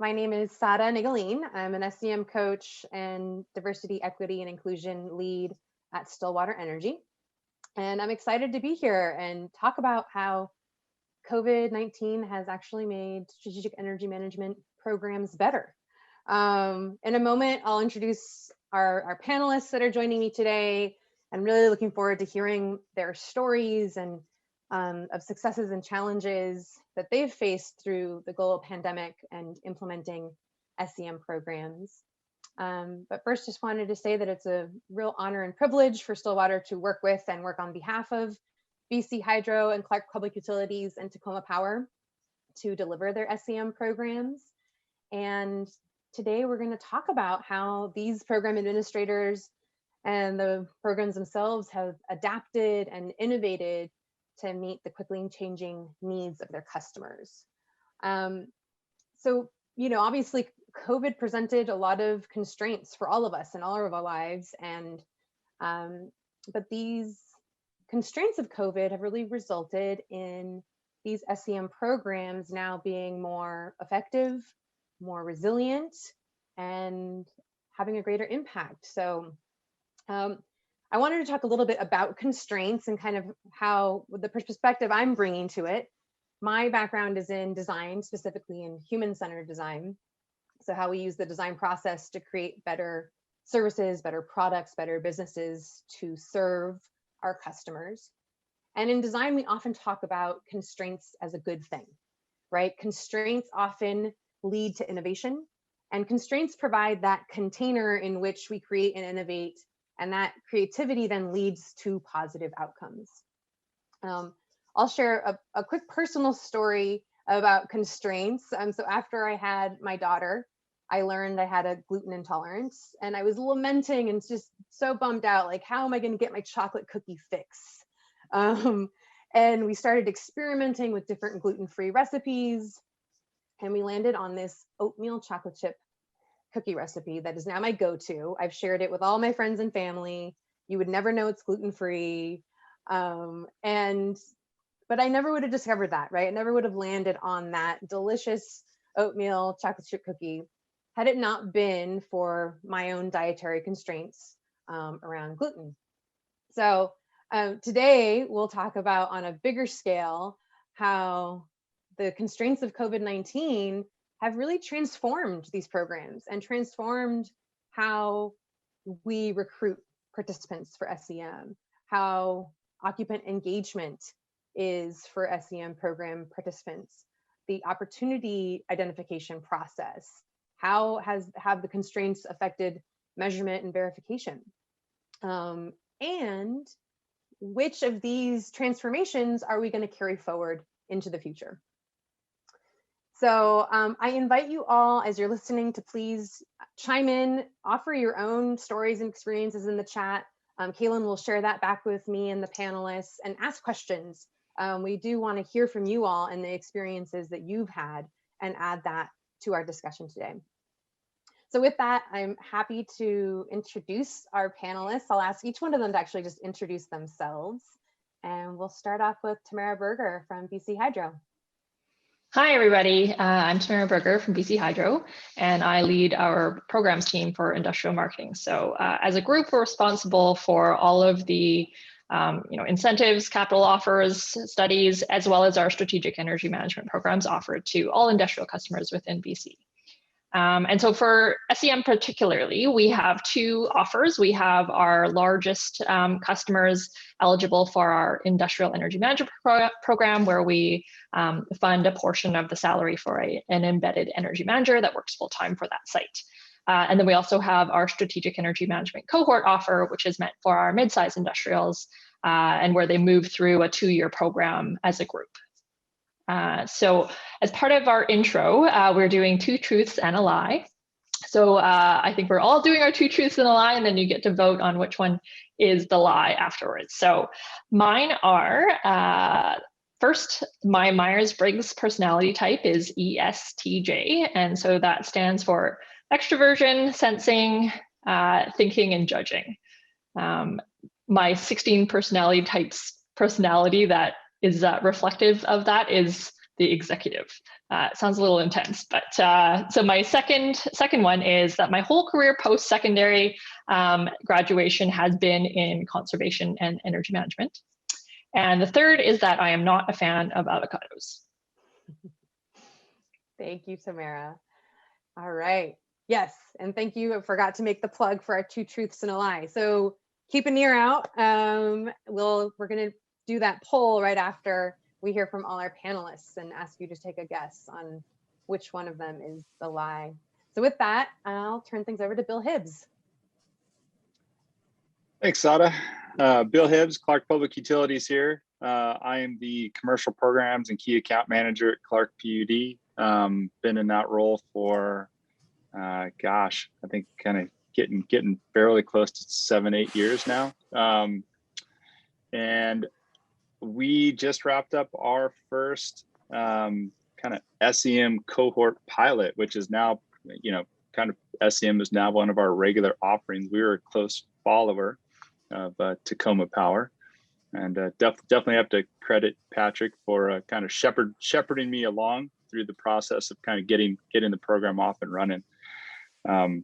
My name is Sada Naegelin. I'm an SEM coach and diversity, equity, and inclusion lead at Stillwater Energy. And I'm excited to be here and talk about how COVID-19 has actually made strategic energy management programs better. In a moment, I'll introduce our panelists that are joining me today. I'm really looking forward to hearing their stories and of successes and challenges that they've faced through the global pandemic and implementing SEM programs. But first, just wanted to say that it's a real honor and privilege for Stillwater to work with and work on behalf of BC Hydro and Clark Public Utilities and Tacoma Power to deliver their SEM programs. And today we're going to talk about how these program administrators and the programs themselves have adapted and innovated to meet the quickly changing needs of their customers. So, obviously COVID presented a lot of constraints for all of us in all of our lives. And, but these constraints of COVID have really resulted in these SEM programs now being more effective, more resilient, and having a greater impact. So I wanted to talk a little bit about constraints and kind of how the perspective I'm bringing to it. My background is in design, specifically in human-centered design. So how we use the design process to create better services, better products, better businesses to serve our customers. And in design, we often talk about constraints as a good thing, right? Constraints often lead to innovation, and constraints provide that container in which we create and innovate. And that creativity then leads to positive outcomes. I'll share a quick personal story about constraints. So after I had my daughter, I learned I had a gluten intolerance, and I was lamenting and just so bummed out, like, how am I going to get my chocolate cookie fix? And we started experimenting with different gluten-free recipes, and we landed on this oatmeal chocolate chip cookie recipe that is now my go-to. I've shared it with all my friends and family. You would never know it's gluten-free. But I never would have discovered that, right? I never would have landed on that delicious oatmeal chocolate chip cookie had it not been for my own dietary constraints around gluten. So today we'll talk about, on a bigger scale, how the constraints of COVID-19 have really transformed these programs and transformed how we recruit participants for SEM, how occupant engagement is for SEM program participants, the opportunity identification process, how have the constraints affected measurement and verification, and which of these transformations are we going to carry forward into the future? So I invite you all, as you're listening, to please chime in, offer your own stories and experiences in the chat. Kaitlyn will share that back with me and the panelists, and ask questions. We do want to hear from you all and the experiences that you've had, and add that to our discussion today. So with that, I'm happy to introduce our panelists. I'll ask each one of them to actually just introduce themselves. And we'll start off with Tamara Berger from BC Hydro. Hi, everybody. I'm Tamara Berger from BC Hydro, and I lead our programs team for industrial marketing. So as a group, we're responsible for all of the incentives, capital offers, studies, as well as our strategic energy management programs offered to all industrial customers within BC. And so for SEM particularly, we have two offers. We have our largest customers eligible for our industrial energy management program, where we fund a portion of the salary for an embedded energy manager that works full-time for that site. And then we also have our strategic energy management cohort offer, which is meant for our mid-size industrials, and where they move through a 2-year program as a group. So as part of our intro, we're doing 2 truths and a lie. So I think we're all doing our 2 truths and a lie, and then you get to vote on which one is the lie afterwards. So mine are, first, my Myers-Briggs personality type is ESTJ. And so that stands for extroversion, sensing, thinking, and judging. My 16 personality types personality that is reflective of that is the executive. Sounds a little intense, but so my second one is that my whole career post-secondary graduation has been in conservation and energy management. And the third is that I am not a fan of avocados. Thank you, Tamara. All right. Yes, and thank you. I forgot to make the plug for our 2 truths and a lie. So keep an ear out. We're going to do that poll right after we hear from all our panelists and ask you to take a guess on which one of them is the lie. So with that, I'll turn things over to Bill Hibbs. Thanks, Sada. Bill Hibbs, Clark Public Utilities here. I am the commercial programs and key account manager at Clark PUD. Been in that role for, gosh, I think kind of getting fairly close to 7-8 years now. And we just wrapped up our first kind of SEM cohort pilot, which is now, kind of SEM is now one of our regular offerings. We were a close follower of Tacoma Power, and definitely have to credit Patrick for kind of shepherding me along through the process of kind of getting the program off and running. And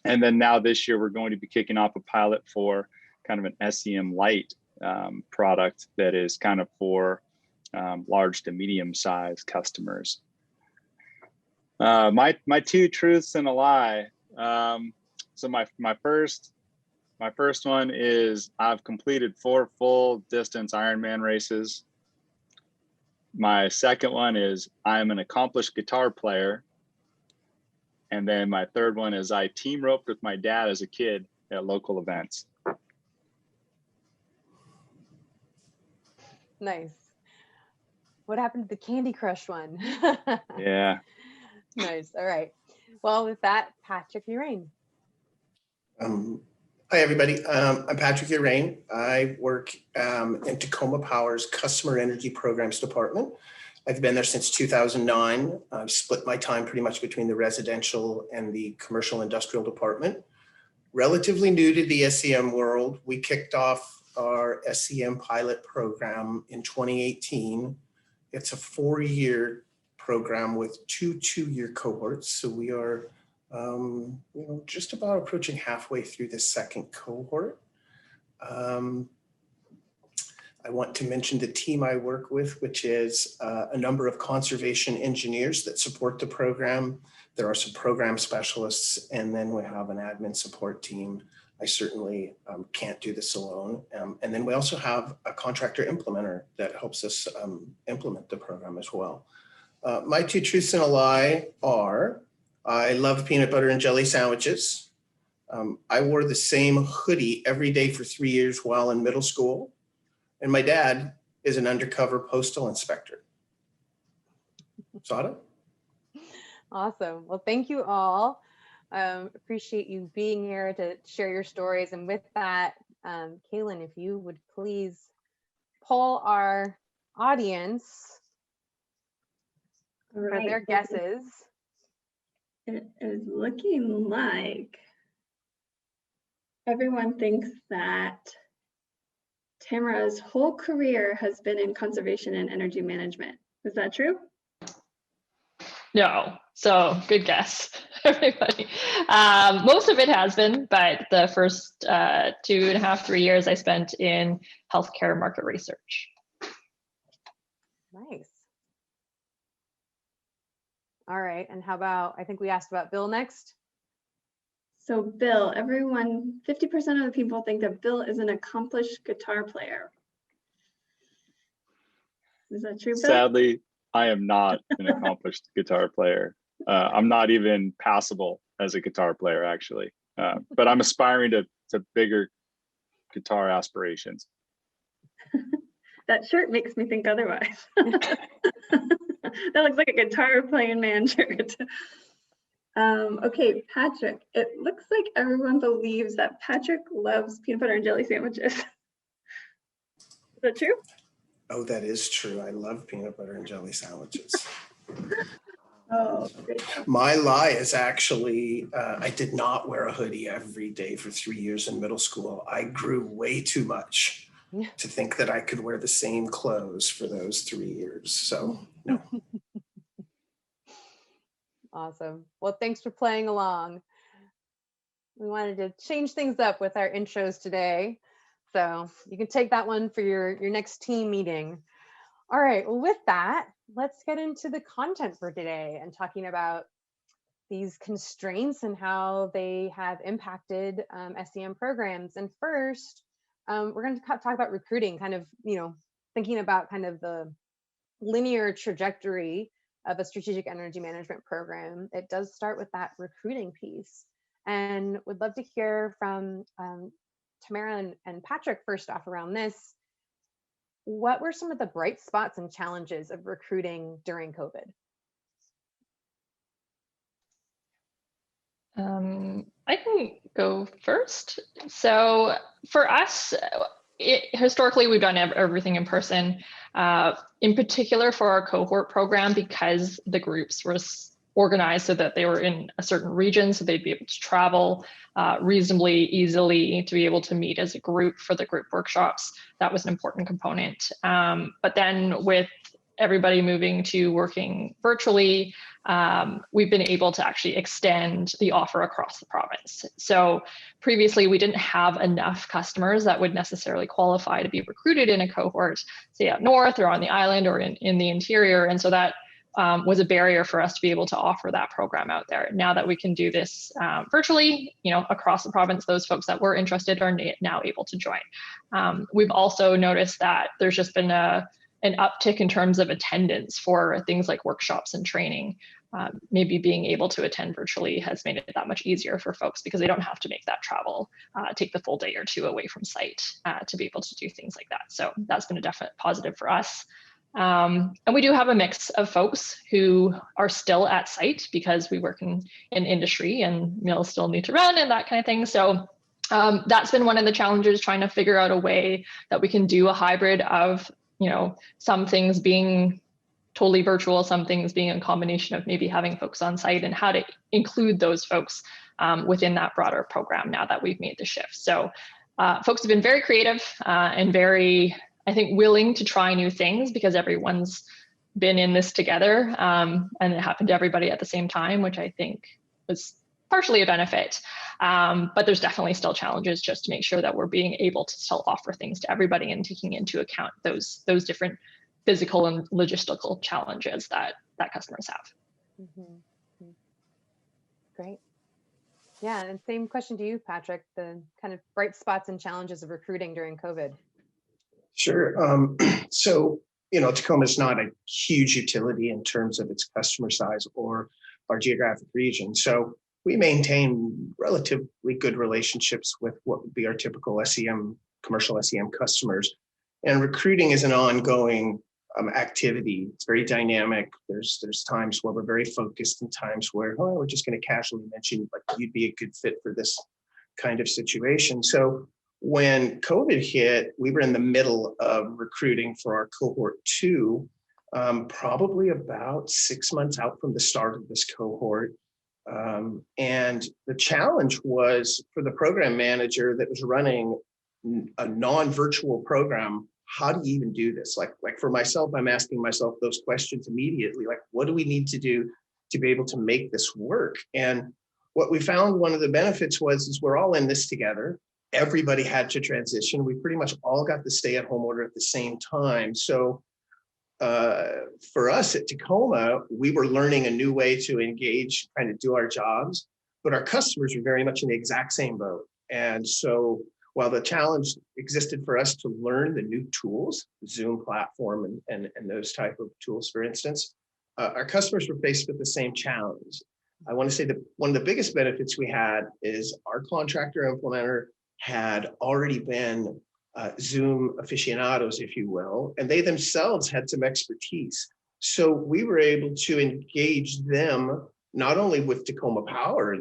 then now this year we're going to be kicking off a pilot for kind of an SEM light product that is kind of for large to medium sized customers. My 2 truths and a lie. So my first one is I've completed 4 full distance Ironman races. My second one is I'm an accomplished guitar player. And then my third one is I team roped with my dad as a kid at local events. Nice. What happened to the Candy Crush one? Yeah. Nice. All right. Well, with that, Patrick Urain. Hi, everybody. I'm Patrick Horan. I work in Tacoma Power's Customer Energy Programs Department. I've been there since 2009. I've split my time pretty much between the residential and the commercial industrial department. Relatively new to the SEM world, we kicked off our SEM pilot program in 2018. It's a 4-year program with 2 2-year cohorts. So we are just about approaching halfway through the second cohort. I want to mention the team I work with, which is a number of conservation engineers that support the program. There are some program specialists, and then we have an admin support team. I certainly can't do this alone. And then we also have a contractor implementer that helps us implement the program as well. My 2 truths and a lie are, I love peanut butter and jelly sandwiches. I wore the same hoodie every day for 3 years while in middle school. And my dad is an undercover postal inspector. Sada? Awesome. Well, thank you all. Appreciate you being here to share your stories. And with that, Kaitlyn, if you would please poll our audience for their guesses. It is looking like everyone thinks that Tamara's whole career has been in conservation and energy management. Is that true? No, so good guess, everybody. Most of it has been, but the first 2.5, 3 years I spent in healthcare market research. Nice. All right, and how about, I think we asked about Bill next. So Bill, 50% of the people think that Bill is an accomplished guitar player. Is that true, Bill? Sadly, I am not an accomplished guitar player. I'm not even passable as a guitar player, actually. But I'm aspiring to bigger guitar aspirations. That shirt makes me think otherwise. That looks like a guitar playing man shirt. Okay, Patrick, it looks like everyone believes that Patrick loves peanut butter and jelly sandwiches. Is that true? Oh, that is true. I love peanut butter and jelly sandwiches. Oh, great. My lie is actually, I did not wear a hoodie every day for 3 years in middle school. I grew way too much to think that I could wear the same clothes for those 3 years. So no. Awesome. Well, thanks for playing along. We wanted to change things up with our intros today. So you can take that one for your next team meeting. All right, well, with that, let's get into the content for today and talking about these constraints and how they have impacted SEM programs. And first, we're going to talk about recruiting, kind of, thinking about kind of the linear trajectory of a strategic energy management program. It does start with that recruiting piece. And would love to hear from Tamara and Patrick first off around this. What were some of the bright spots and challenges of recruiting during COVID? I can go first. So for us, historically, we've done everything in person. In particular for our cohort program, because the groups were organized so that they were in a certain region, so they'd be able to travel reasonably easily to be able to meet as a group for the group workshops. That was an important component. But then with everybody moving to working virtually, we've been able to actually extend the offer across the province. So previously we didn't have enough customers that would necessarily qualify to be recruited in a cohort, say up north or on the island or in the interior. And so that was a barrier for us to be able to offer that program out there. Now that we can do this virtually, across the province, those folks that were interested are now able to join. We've also noticed that there's just been an uptick in terms of attendance for things like workshops and training. Maybe being able to attend virtually has made it that much easier for folks because they don't have to make that travel, take the full day or two away from site to be able to do things like that. So that's been a definite positive for us. And we do have a mix of folks who are still at site because we work in industry and mills still need to run and that kind of thing. So that's been one of the challenges, trying to figure out a way that we can do a hybrid of, some things being totally virtual, some things being a combination of maybe having folks on site, and how to include those folks within that broader program now that we've made the shift. So folks have been very creative and very, I think, willing to try new things because everyone's been in this together and it happened to everybody at the same time, which I think was partially a benefit. But there's definitely still challenges just to make sure that we're being able to still offer things to everybody and taking into account those different physical and logistical challenges that customers have. Mm-hmm. Great. Yeah, and same question to you, Patrick, the kind of bright spots and challenges of recruiting during COVID. Sure. So, Tacoma is not a huge utility in terms of its customer size or our geographic region. So we maintain relatively good relationships with what would be our typical SEM, commercial SEM customers. And recruiting is an ongoing activity. It's very dynamic. There's times where we're very focused and times where, we're just going to casually mention, like, you'd be a good fit for this kind of situation. So when COVID hit, we were in the middle of recruiting for our cohort 2, probably about 6 months out from the start of this cohort. And the challenge was for the program manager that was running a non-virtual program. How do you even do this? Like for myself, I'm asking myself those questions immediately. Like, what do we need to do to be able to make this work? And what we found, one of the benefits is we're all in this together. Everybody had to transition. We pretty much all got the stay-at-home order at the same time. So for us at Tacoma, we were learning a new way to engage, kind of do our jobs, but our customers were very much in the exact same boat. And so while the challenge existed for us to learn the new tools, Zoom platform and those type of tools, for instance, our customers were faced with the same challenge. I want to say that one of the biggest benefits we had is our contractor implementer had already been Zoom aficionados, if you will, and they themselves had some expertise. So we were able to engage them not only with Tacoma Power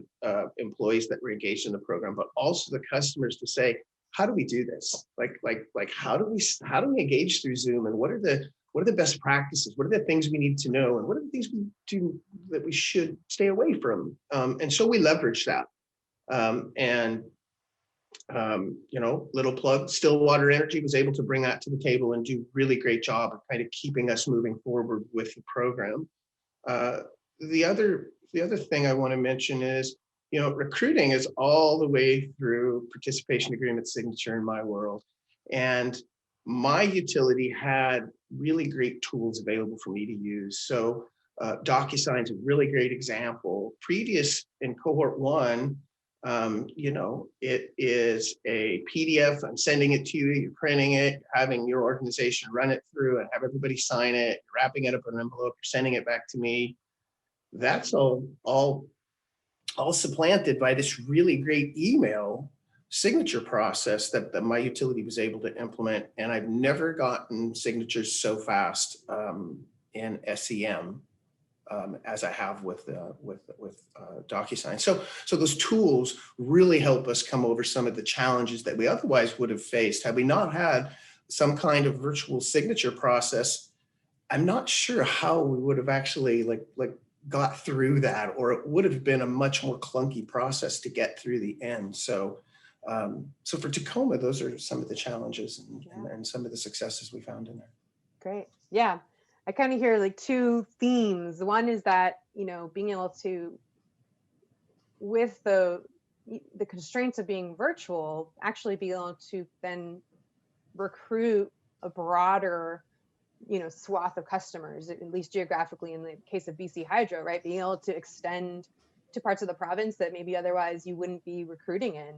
employees that were engaged in the program, but also the customers to say, how do we do this? Like how do we engage through Zoom, and what are the best practices? What are the things we need to know, and what are the things we do that we should stay away from? And so we leveraged that. And You know, little plug, Stillwater Energy was able to bring that to the table and do really great job of kind of keeping us moving forward with the program. The other thing I want to mention is, you know, recruiting is all the way through participation agreement signature in my world. And my utility had really great tools available for me to use. So DocuSign's a really great example. Previous in cohort 1, you know, it is a PDF. I'm sending it to you, you're printing it, having your organization run it through and have everybody sign it, wrapping it up in an envelope, you're sending it back to me. That's all supplanted by this really great email signature process that my utility was able to implement. And I've never gotten signatures so fast in SEM as I have with DocuSign. So those tools really help us come over some of the challenges that we otherwise would have faced. Had we not had some kind of virtual signature process, I'm not sure how we would have actually like got through that, or it would have been a much more clunky process to get through the end. So so for Tacoma, those are some of the challenges and some of the successes we found in there. Great. Yeah. I kind of hear like two themes. One is that, you know, being able to, with the constraints of being virtual, actually be able to then recruit a broader, you know, swath of customers, at least geographically in the case of BC Hydro, right? Being able to extend to parts of the province that maybe otherwise you wouldn't be recruiting in.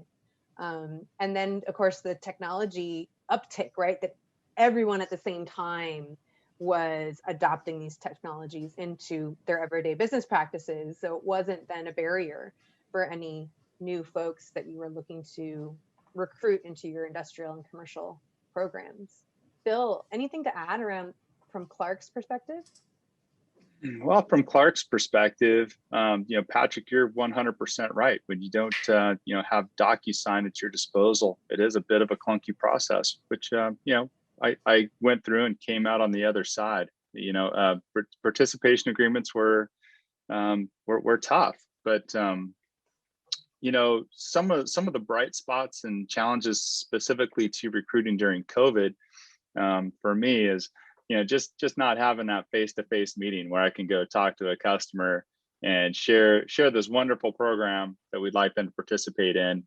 And then, of course, the technology uptick, right? That everyone at the same time was adopting these technologies into their everyday business practices. So it wasn't then a barrier for any new folks that you were looking to recruit into your industrial and commercial programs. Bill, anything to add around from Clark's perspective? Well, from Clark's perspective, you know, Patrick, you're 100% right. When you don't, you know, have DocuSign at your disposal, it is a bit of a clunky process, which, you know, I went through and came out on the other side. You know, participation agreements were tough, but you know, some of the bright spots and challenges specifically to recruiting during COVID for me is, you know, just not having that face-to-face meeting where I can go talk to a customer and share this wonderful program that we'd like them to participate in.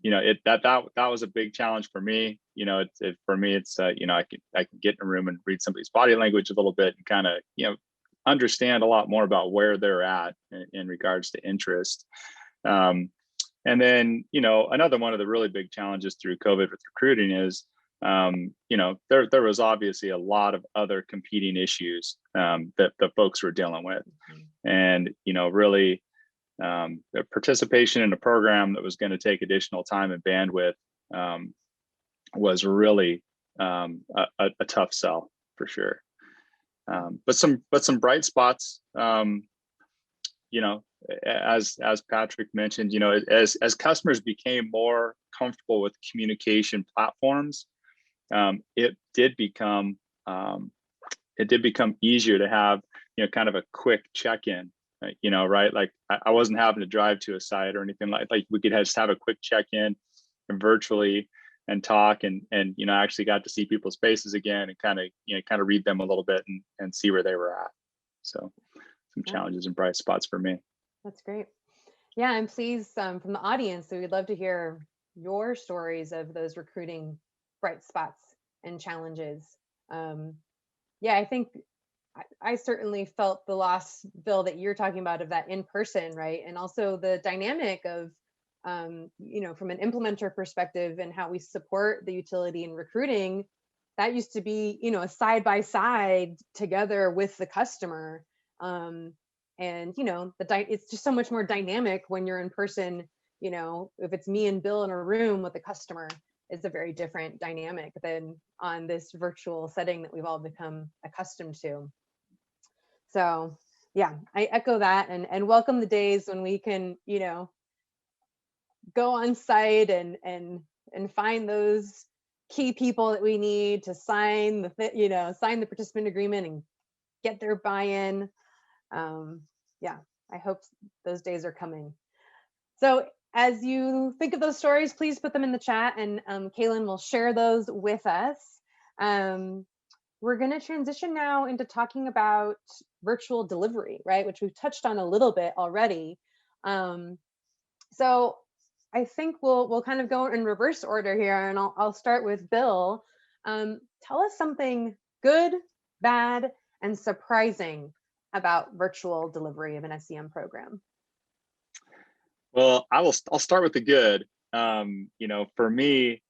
You know, that was a big challenge for me. You know, for me, it's you know, I can get in a room and read somebody's body language a little bit and kind of, you know, understand a lot more about where they're at in regards to interest. And then, you know, another one of the really big challenges through COVID with recruiting is, you know, there was obviously a lot of other competing issues that the folks were dealing with. And, you know, really the participation in a program that was going to take additional time and bandwidth was really a tough sell for sure. But some bright spots, you know, as Patrick mentioned, you know, as customers became more comfortable with communication platforms, it did become easier to have, you know, kind of a quick check-in, you know, right? Like I wasn't having to drive to a site or anything like we could just have a quick check-in and virtually and talk and you know, actually got to see people's faces again and kind of read them a little bit and see where they were at. So some challenges and bright spots for me. That's great. Yeah, I'm pleased from the audience. So we'd love to hear your stories of those recruiting bright spots and challenges. Yeah, I think I certainly felt the loss, Bill, that you're talking about of that in person, right? And also the dynamic of, you know, from an implementer perspective and how we support the utility in recruiting, that used to be, you know, a side by side together with the customer. And, you know, it's just so much more dynamic when you're in person. You know, if it's me and Bill in a room with a customer, it's a very different dynamic than on this virtual setting that we've all become accustomed to. So yeah, I echo that and welcome the days when we can, you know, go on site and find those key people that we need to sign the participant agreement and get their buy-in. Yeah, I hope those days are coming. So as you think of those stories, please put them in the chat, and Kaitlyn will share those with us. We're going to transition now into talking about virtual delivery, right, which we've touched on a little bit already. So I think we'll kind of go in reverse order here, and I'll start with Bill. Tell us something good, bad, and surprising about virtual delivery of an SEM program. Well, I'll start with the good. You know, for me,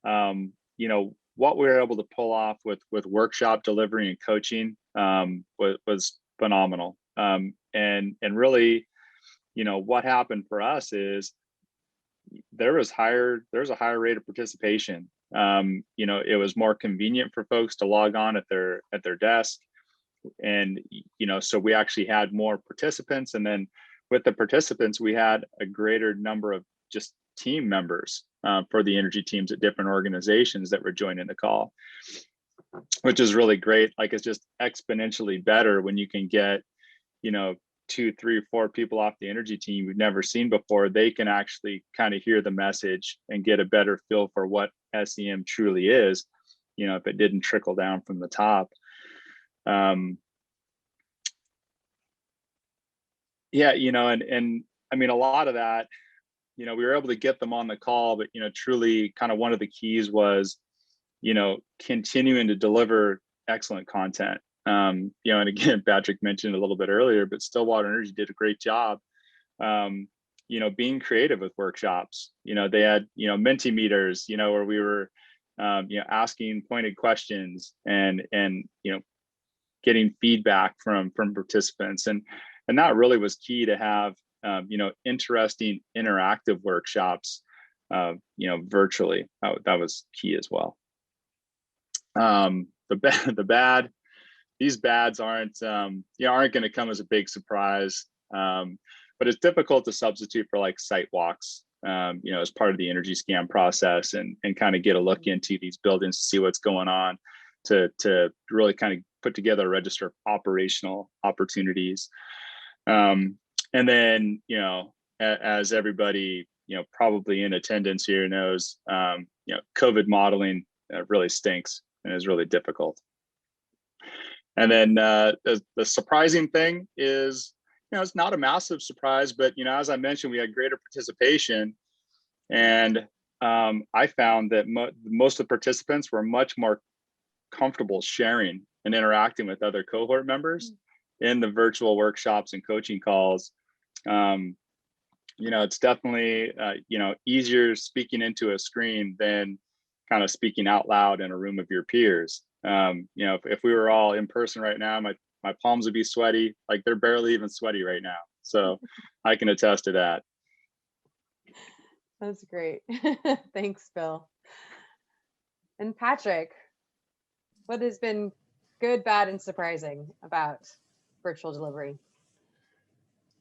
you know, what we were able to pull off with workshop delivery and coaching was phenomenal. And really, you know, what happened for us is there's a higher rate of participation. You know, it was more convenient for folks to log on at their desk, and you know, so we actually had more participants, and then with the participants, we had a greater number of just team members for the energy teams at different organizations that were joining the call, which is really great. Like, it's just exponentially better when you can get, you know, 2, 3, 4 people off the energy team you've never seen before. They can actually kind of hear the message and get a better feel for what SEM truly is, you know, if it didn't trickle down from the top. Yeah, you know, and I mean, a lot of that, you know, we were able to get them on the call, but, you know, truly kind of one of the keys was, you know, continuing to deliver excellent content. You know, and again, Patrick mentioned a little bit earlier, but Stillwater Energy did a great job, you know, being creative with workshops. You know, they had, you know, Mentimeters, you know, where we were, you know, asking pointed questions and, you know, getting feedback from participants. And that really was key to have, you know, interesting interactive workshops, you know, virtually. That was key as well. The bad, these bads aren't, you know, aren't going to come as a big surprise, but it's difficult to substitute for like site walks, you know, as part of the energy scan process, and kind of get a look into these buildings to see what's going on, to really kind of put together a register of operational opportunities. And then, you know, as everybody, you know, probably in attendance here knows, you know, COVID modeling really stinks and is really difficult. And then the surprising thing is, you know, it's not a massive surprise, but, you know, as I mentioned, we had greater participation, and I found that most of the participants were much more comfortable sharing and interacting with other cohort members in the virtual workshops and coaching calls. You know, it's definitely, you know, easier speaking into a screen than kind of speaking out loud in a room of your peers. You know, if we were all in person right now, my palms would be sweaty. Like, they're barely even sweaty right now. So I can attest to that. That's great. Thanks, Bill. And Patrick, what has been good, bad, and surprising about virtual delivery?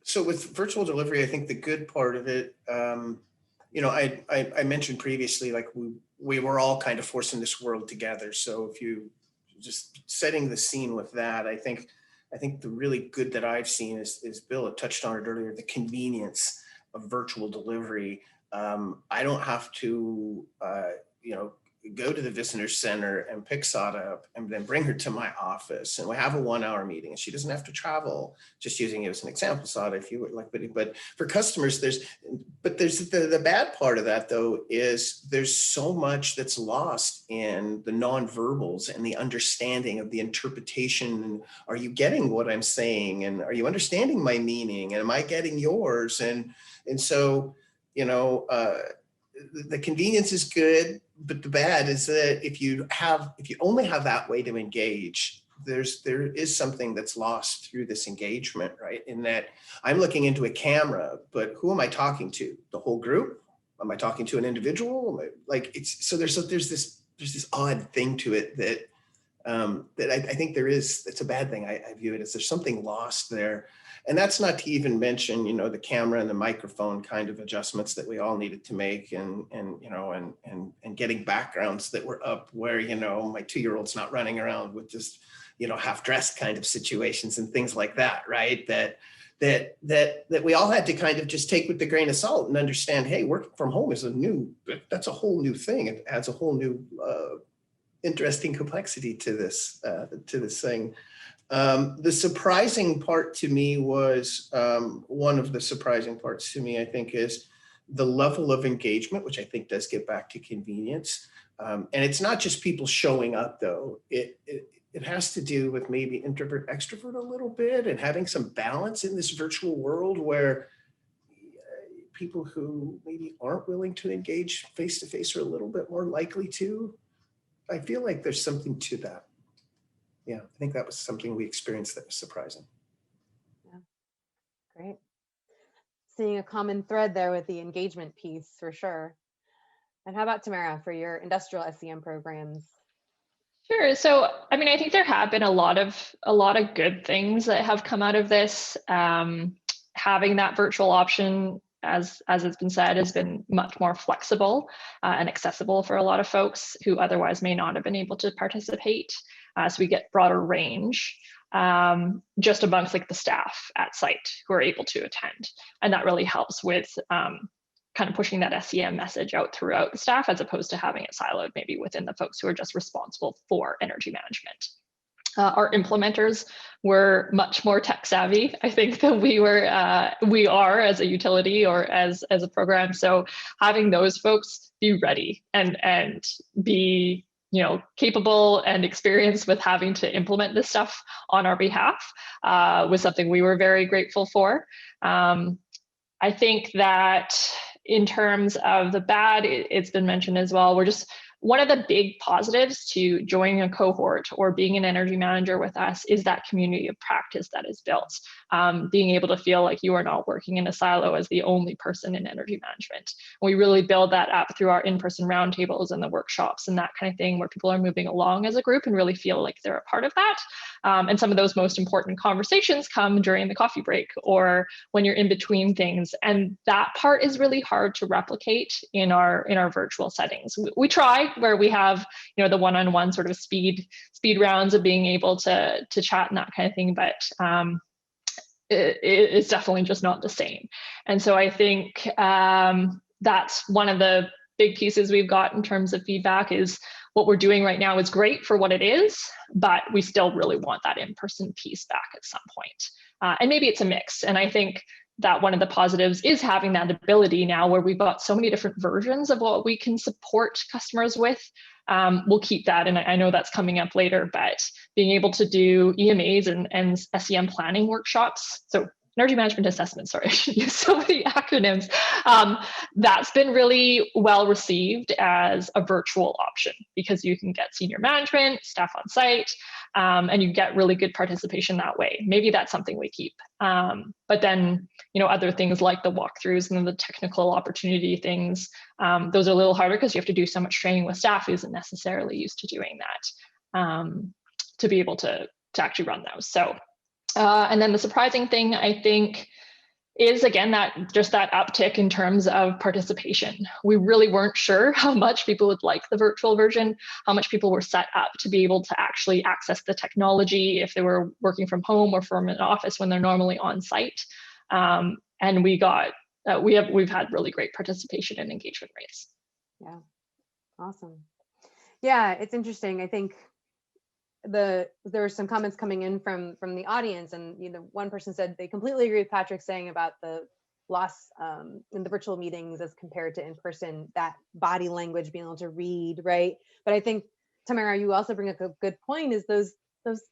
So with virtual delivery, I think the good part of it, you know, I mentioned previously, like we were all kind of forcing this world together. So if you just setting the scene with that, I think the really good that I've seen is Bill had touched on it earlier, the convenience of virtual delivery. I don't have to, you know, go to the visitor center and pick Sada up and then bring her to my office, and we have a 1-hour meeting, and she doesn't have to travel. Just using it as an example, Sada, if you would like, but for customers, there's the bad part of that though, is there's so much that's lost in the nonverbals and the understanding of the interpretation. And are you getting what I'm saying? And are you understanding my meaning? And am I getting yours? And so, you know, the convenience is good, but the bad is that if you only have that way to engage, there is something that's lost through this engagement, right? In that I'm looking into a camera, but who am I talking to? The whole group? Am I talking to an individual? Like, it's so there's this odd thing to it that that I think it's a bad thing. I view it as there's something lost there. And that's not to even mention, the camera and the microphone kind of adjustments that we all needed to make, and getting backgrounds that were up where, my 2-year-old's not running around with just, half dressed kind of situations and things like that, right? That we all had to kind of just take with a grain of salt and understand, hey, working from home is that's a whole new thing. It adds a whole new interesting complexity to this thing. The surprising part to me was, one of the surprising parts to me, I think, is the level of engagement, which I think does get back to convenience. And it's not just people showing up, though. It has to do with maybe introvert, extrovert a little bit, and having some balance in this virtual world where people who maybe aren't willing to engage face-to-face are a little bit more likely to. I feel like there's something to that. Yeah, I think that was something we experienced that was surprising. Yeah, great. Seeing a common thread there with the engagement piece for sure. And how about Tamara for your industrial SEM programs? Sure. So, I mean, I think there have been a lot of good things that have come out of this. Having that virtual option, as it's been said, has been much more flexible and accessible for a lot of folks who otherwise may not have been able to participate. So we get broader range just amongst like the staff at site who are able to attend, and that really helps with kind of pushing that SEM message out throughout the staff, as opposed to having it siloed maybe within the folks who are just responsible for energy management. Our implementers were much more tech savvy, I think, than we are as a utility or as a program. So having those folks be ready and be capable and experienced with having to implement this stuff on our behalf was something we were very grateful for. I think that in terms of the bad, it's been mentioned as well. We're just, one of the big positives to joining a cohort or being an energy manager with us is that community of practice that is built. Being able to feel like you are not working in a silo as the only person in energy management. And we really build that up through our in-person roundtables and the workshops and that kind of thing, where people are moving along as a group and really feel like they're a part of that. And some of those most important conversations come during the coffee break or when you're in between things. And that part is really hard to replicate in our virtual settings. We try, where we have the one-on-one sort of speed rounds of being able to chat and that kind of thing, but it's definitely just not the same. And so I think that's one of the big pieces we've got in terms of feedback is what we're doing right now is great for what it is, but we still really want that in-person piece back at some point. And maybe it's a mix. And I think that one of the positives is having that ability now where we've got so many different versions of what we can support customers with. We'll keep that, and I know that's coming up later, but being able to do EMAs and SEM planning workshops, so energy management assessment, sorry, I should use so many acronyms, that's been really well received as a virtual option because you can get senior management, staff on site, and you get really good participation that way. Maybe that's something we keep. But then, other things like the walkthroughs and the technical opportunity things, those are a little harder because you have to do so much training with staff who isn't necessarily used to doing that to be able to actually run those. So, and then the surprising thing, I think, is again that uptick in terms of participation. We really weren't sure how much people would like the virtual version, how much people were set up to be able to actually access the technology if they were working from home or from an office when they're normally on site. And we've had really great participation and engagement rates. Yeah, awesome. Yeah, it's interesting. I think there were some comments coming in from the audience, and one person said they completely agree with Patrick saying about the loss in the virtual meetings as compared to in person, that body language, being able to read, right? But I think, Tamara, you also bring up a good point, is those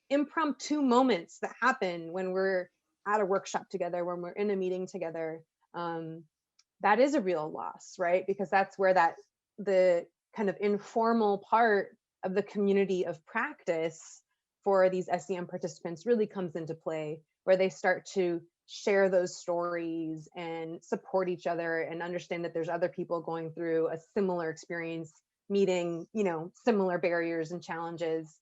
impromptu moments that happen when we're at a workshop together, when we're in a meeting together. That is a real loss, right? Because that's where the kind of informal part of the community of practice for these SEM participants really comes into play, where they start to share those stories and support each other and understand that there's other people going through a similar experience, meeting, similar barriers and challenges.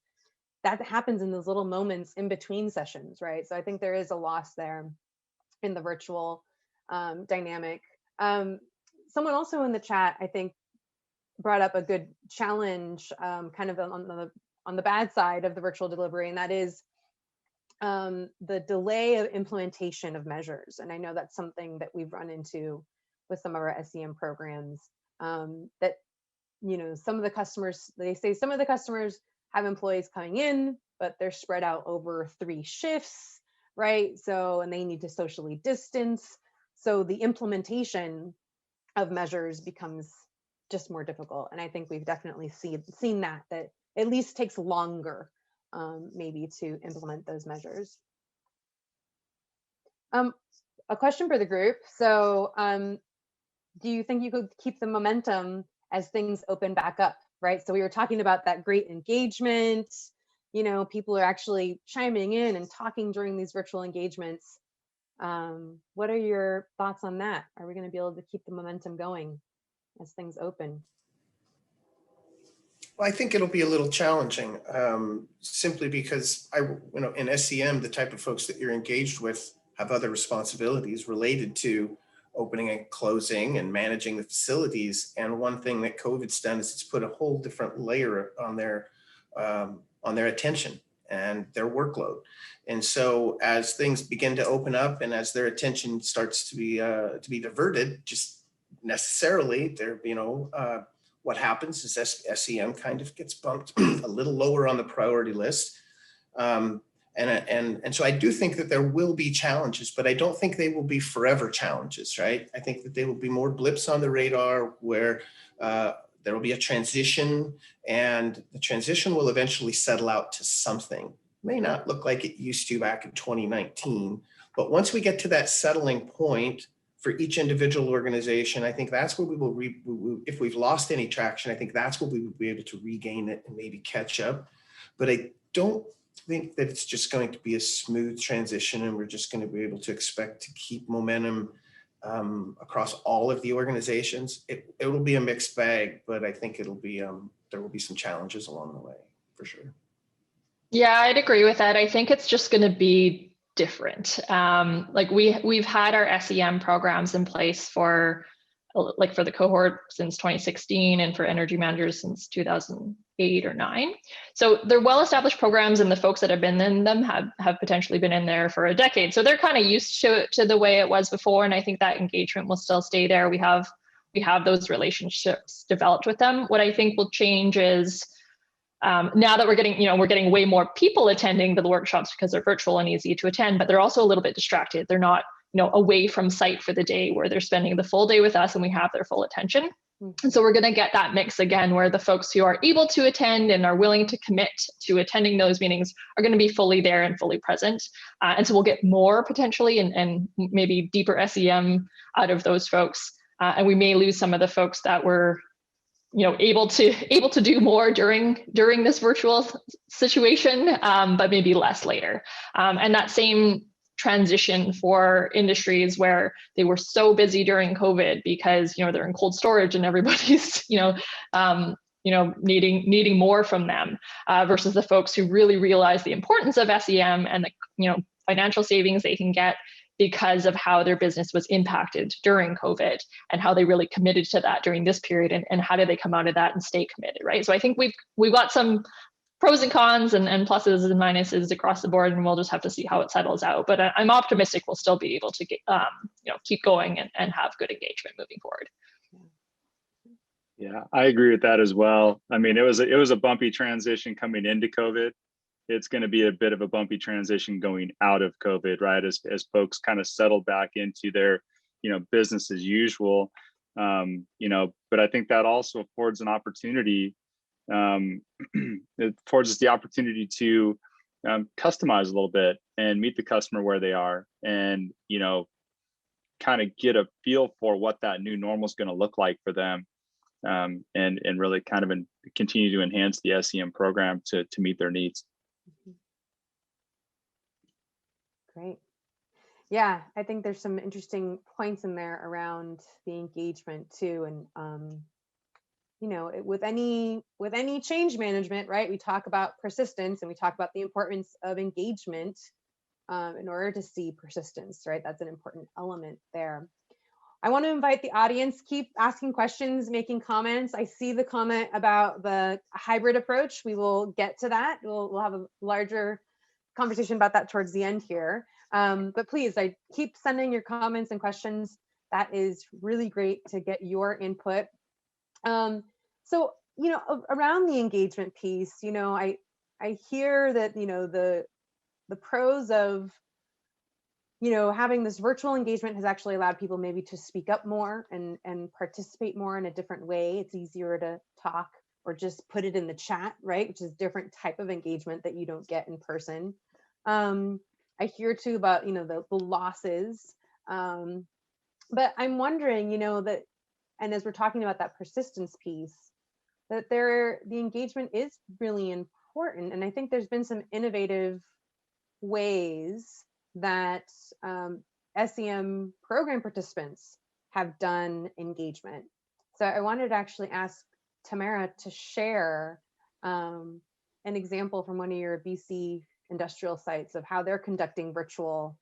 that happens in those little moments in between sessions, right? So I think there is a loss there in the virtual dynamic. Someone also in the chat, I think, brought up a good challenge, kind of on the bad side of the virtual delivery, and that is the delay of implementation of measures. And I know that's something that we've run into with some of our SEM programs, that, some of the customers, they say some of the customers have employees coming in, but they're spread out over 3 shifts, right? So, and they need to socially distance. So the implementation of measures becomes just more difficult. And I think we've definitely seen that at least takes longer, maybe, to implement those measures. A question for the group. So do you think you could keep the momentum as things open back up, right? So we were talking about that great engagement, people are actually chiming in and talking during these virtual engagements. What are your thoughts on that? Are we going to be able to keep the momentum going as things open? Well, I think it'll be a little challenging, simply because in SEM, the type of folks that you're engaged with have other responsibilities related to opening and closing and managing the facilities. And one thing that COVID's done is it's put a whole different layer on their attention and their workload. And so as things begin to open up and as their attention starts to be diverted, just necessarily what happens is SEM kind of gets bumped a little lower on the priority list. And so I do think that there will be challenges, but I don't think they will be forever challenges, right? I think that they will be more blips on the radar where there will be a transition, and the transition will eventually settle out to something. It may not look like it used to back in 2019, but once we get to that settling point for each individual organization, I think that's where we will, if we've lost any traction, I think that's where we will be able to regain it and maybe catch up. But I don't think that it's just going to be a smooth transition and we're just going to be able to expect to keep momentum across all of the organizations. It will be a mixed bag, but I think it'll be there will be some challenges along the way for sure. Yeah, I'd agree with that. I think it's just going to be different. Like we've had our SEM programs in place for the cohort since 2016 and for energy managers since 2008 or 9. So they're well-established programs, and the folks that have been in them have potentially been in there for a decade. So they're kind of used to the way it was before, and I think that engagement will still stay there. We have those relationships developed with them. What I think will change is now that we're getting way more people attending the workshops because they're virtual and easy to attend, but they're also a little bit distracted. They're not away from site for the day, where they're spending the full day with us and we have their full attention. And so we're going to get that mix again, where the folks who are able to attend and are willing to commit to attending those meetings are going to be fully there and fully present. And so we'll get more potentially and maybe deeper SEM out of those folks. And we may lose some of the folks that were able to do more during this virtual situation, but maybe less later. And that same transition for industries where they were so busy during COVID because they're in cold storage and everybody's needing more from them, versus the folks who really realize the importance of SEM and the financial savings they can get because of how their business was impacted during COVID and how they really committed to that during this period, and how did they come out of that and stay committed, right? So I think we've got some pros and cons and pluses and minuses across the board, and we'll just have to see how it settles out. But I'm optimistic we'll still be able to keep going and have good engagement moving forward. Yeah, I agree with that as well. I mean, it was a bumpy transition coming into COVID. It's going to be a bit of a bumpy transition going out of COVID, right? As folks kind of settle back into their, business as usual, but I think that also affords an opportunity. It affords us the opportunity to customize a little bit and meet the customer where they are, and kind of get a feel for what that new normal is going to look like for them, and really kind of continue to enhance the SEM program to meet their needs. Great. Yeah, I think there's some interesting points in there around the engagement too, and with any change management, right? We talk about persistence and we talk about the importance of engagement in order to see persistence, right? That's an important element there. I want to invite the audience, keep asking questions, making comments. I see the comment about the hybrid approach. We will get to that. We'll have a larger conversation about that towards the end here. But please, I keep sending your comments and questions. That is really great to get your input. So, around the engagement piece, I hear that, the pros of having this virtual engagement has actually allowed people maybe to speak up more and participate more in a different way. It's easier to talk or just put it in the chat, right? Which is a different type of engagement that you don't get in person. I hear too about, the losses. But I'm wondering, that, and as we're talking about that persistence piece, that the engagement is really important. And I think there's been some innovative ways that SEM program participants have done engagement. So I wanted to actually ask Tamara to share an example from one of your BC industrial sites of how they're conducting virtual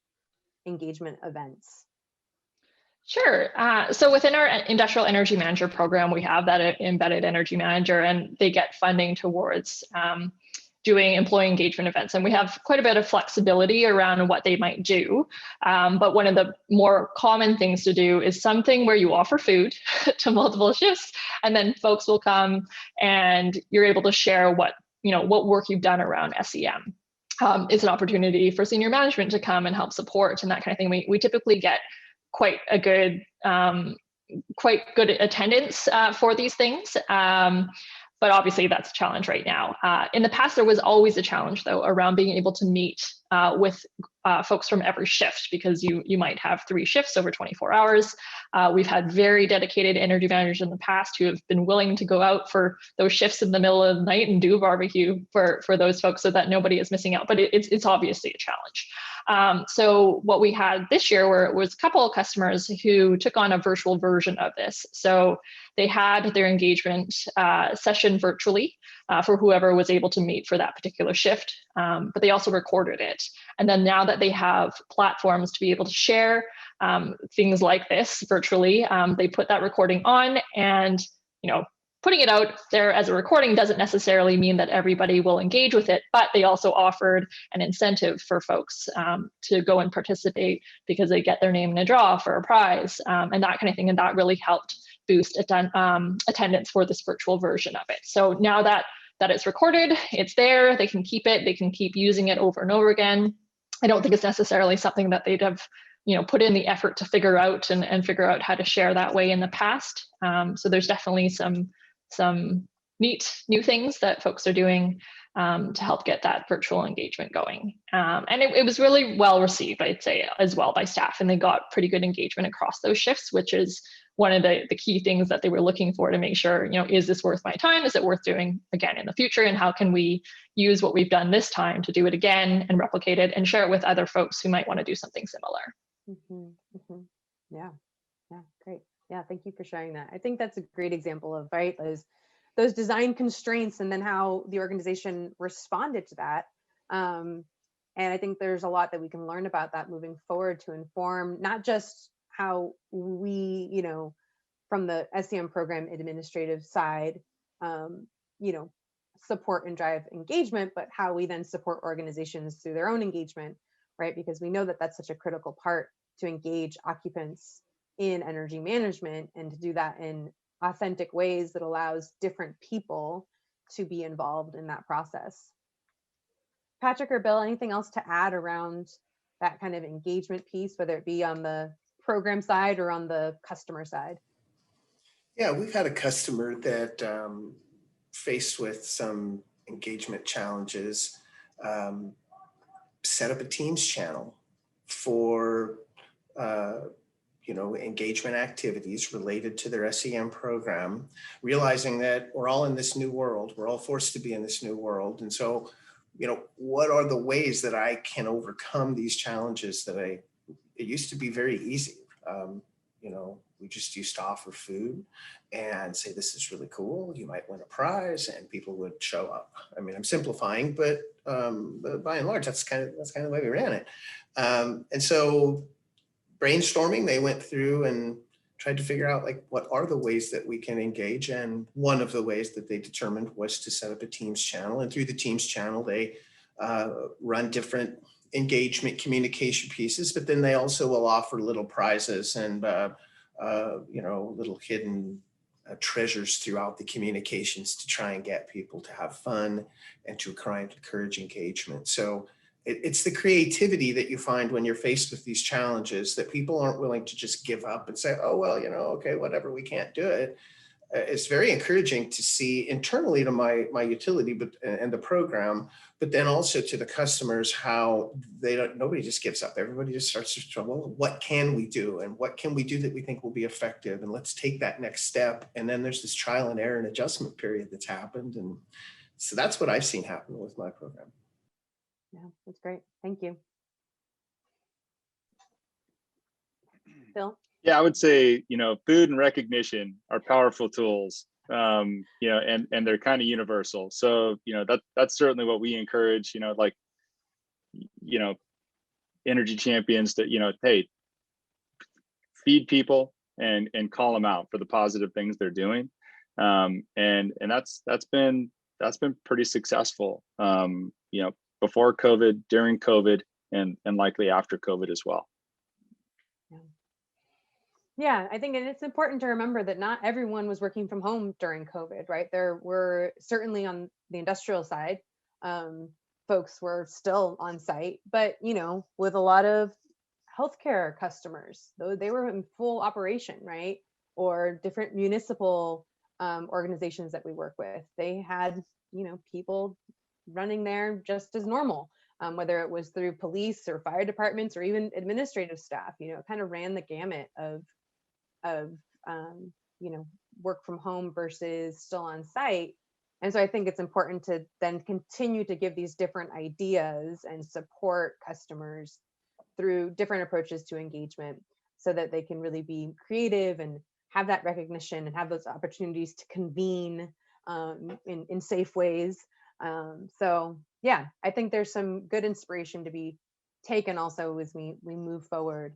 engagement events. Sure. So within our Industrial Energy Manager program, we have that embedded energy manager, and they get funding towards doing employee engagement events. And we have quite a bit of flexibility around what they might do. But one of the more common things to do is something where you offer food to multiple shifts, and then folks will come and you're able to share what work you've done around SEM. It's an opportunity for senior management to come and help support and that kind of thing. We typically get quite good attendance for these things. But obviously that's a challenge right now. In the past, there was always a challenge though around being able to meet with folks from every shift, because you might have 3 shifts over 24 hours. We've had very dedicated energy managers in the past who have been willing to go out for those shifts in the middle of the night and do a barbecue for those folks so that nobody is missing out. But it's obviously a challenge. So what we had this year was a couple of customers who took on a virtual version of this. So they had their engagement session virtually for whoever was able to meet for that particular shift, but they also recorded it. And then now that they have platforms to be able to share things like this virtually, they put that recording on, and putting it out there as a recording doesn't necessarily mean that everybody will engage with it, but they also offered an incentive for folks to go and participate because they get their name in a draw for a prize and that kind of thing. And that really helped boost attendance for this virtual version of it. So now that it's recorded, it's there, they can keep it, they can keep using it over and over again. I don't think it's necessarily something that they'd have put in the effort to figure out and figure out how to share that way in the past. So there's definitely some neat new things that folks are doing to help get that virtual engagement going. And it was really well received, I'd say, as well by staff, and they got pretty good engagement across those shifts, which is one of the key things that they were looking for to make sure, is this worth my time? Is it worth doing again in the future? And how can we use what we've done this time to do it again and replicate it and share it with other folks who might want to do something similar? Mm-hmm, mm-hmm. Yeah, great. Yeah, thank you for sharing that. I think that's a great example of, right, those design constraints and then how the organization responded to that. And I think there's a lot that we can learn about that moving forward to inform not just how we, from the SEM program administrative side, support and drive engagement, but how we then support organizations through their own engagement, right? Because we know that that's such a critical part to engage occupants in energy management, and to do that in authentic ways that allows different people to be involved in that process. Patrick or Bill, anything else to add around that kind of engagement piece, whether it be on the program side or on the customer side? Yeah, we've had a customer that faced with some engagement challenges, set up a Teams channel for engagement activities related to their SEM program, realizing that we're all in this new world. We're all forced to be in this new world. And so, what are the ways that I can overcome these challenges that it used to be very easy. we just used to offer food and say, this is really cool, you might win a prize, and people would show up. I mean, I'm simplifying, but by and large, that's kind of the way we ran it. And so brainstorming, they went through and tried to figure out, like, what are the ways that we can engage. And one of the ways that they determined was to set up a Teams channel. And through the Teams channel, they run different engagement communication pieces, but then they also will offer little prizes and little hidden treasures throughout the communications to try and get people to have fun and to encourage engagement. So it's the creativity that you find when you're faced with these challenges, that people aren't willing to just give up and say, oh, well, okay, whatever, we can't do it. It's very encouraging to see internally to my utility, and the program, but then also to the customers, how nobody just gives up. Everybody just starts to struggle. What can we do? And what can we do that we think will be effective? And let's take that next step. And then there's this trial and error and adjustment period that's happened. And so that's what I've seen happen with my program. Yeah, that's great. Thank you. Phil? Yeah, I would say, food and recognition are powerful tools, and they're kind of universal. So, that's certainly what we encourage, energy champions to, hey, feed people and call them out for the positive things they're doing. And that's been pretty successful, before COVID, during COVID, and likely after COVID as well. Yeah, I think it's important to remember that not everyone was working from home during COVID, right? There were certainly on the industrial side, folks were still on site, but with a lot of healthcare customers, though they were in full operation, right? Or different municipal organizations that we work with, they had people running there just as normal, whether it was through police or fire departments or even administrative staff. It kind of ran the gamut of work from home versus still on site. And so I think it's important to then continue to give these different ideas and support customers through different approaches to engagement, so that they can really be creative and have that recognition and have those opportunities to convene in safe ways. So yeah, I think there's some good inspiration to be taken also as we move forward.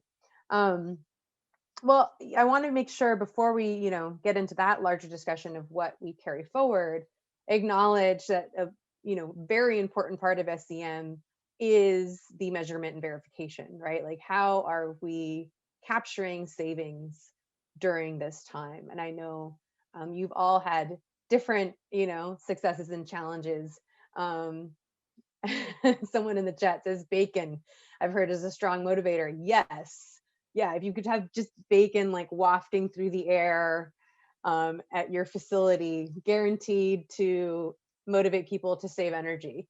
Well, I want to make sure before we, get into that larger discussion of what we carry forward, acknowledge that a, very important part of SEM is the measurement and verification, right? Like, how are we capturing savings during this time? And I know you've all had different, successes and challenges. Someone in the chat says bacon, I've heard, is a strong motivator. Yes. Yeah, if you could have just bacon like wafting through the air at your facility, guaranteed to motivate people to save energy.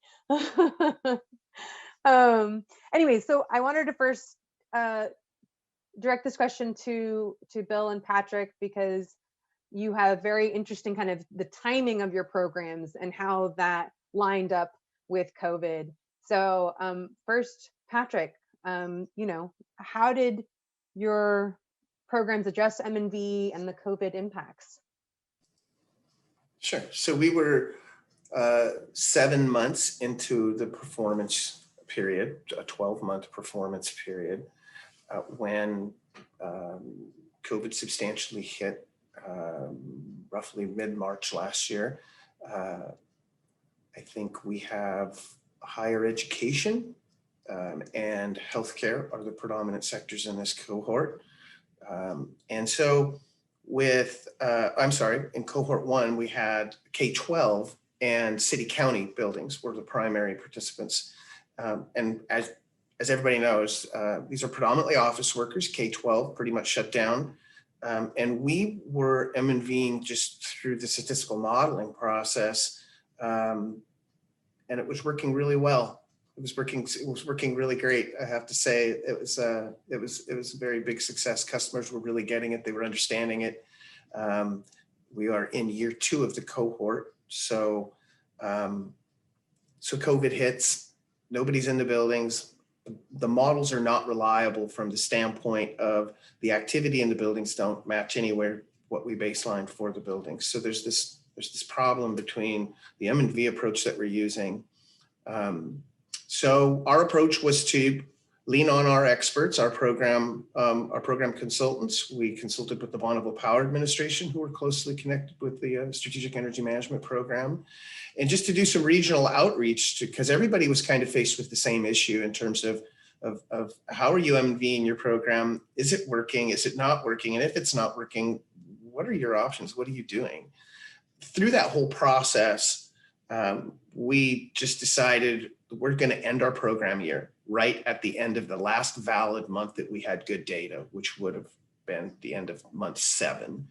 Anyway, so I wanted to first direct this question to Bill and Patrick, because you have very interesting kind of the timing of your programs and how that lined up with COVID. So first, Patrick, how did your programs address M&V and the COVID impacts? Sure. So we were 7 months into the performance period, a 12-month performance period, when COVID substantially hit roughly mid-March last year. I think we have higher education and healthcare are the predominant sectors in this cohort. And so in cohort 1, we had K-12 and city county buildings were the primary participants. And as everybody knows, these are predominantly office workers. K-12 pretty much shut down. And we were M&Ving just through the statistical modeling process. And it was working really well. It was working really great. I have to say, it was a very big success. Customers were really getting it. They were understanding it. We are in year 2 of the cohort. So COVID hits, nobody's in the buildings. the models are not reliable from the standpoint of the activity in the buildings don't match anywhere what we baselined for the buildings. So there's this problem between the M&V approach that we're using. So our approach was to lean on our experts, our program consultants. We consulted with the Bonneville Power Administration, who were closely connected with the Strategic Energy Management Program, and just to do some regional outreach, because everybody was kind of faced with the same issue in terms of how are you M&Ving your program? Is it working? Is it not working? And if it's not working, what are your options? What are you doing? Through that whole process, we just decided we're going to end our program year right at the end of the last valid month that we had good data, which would have been the end of month 7.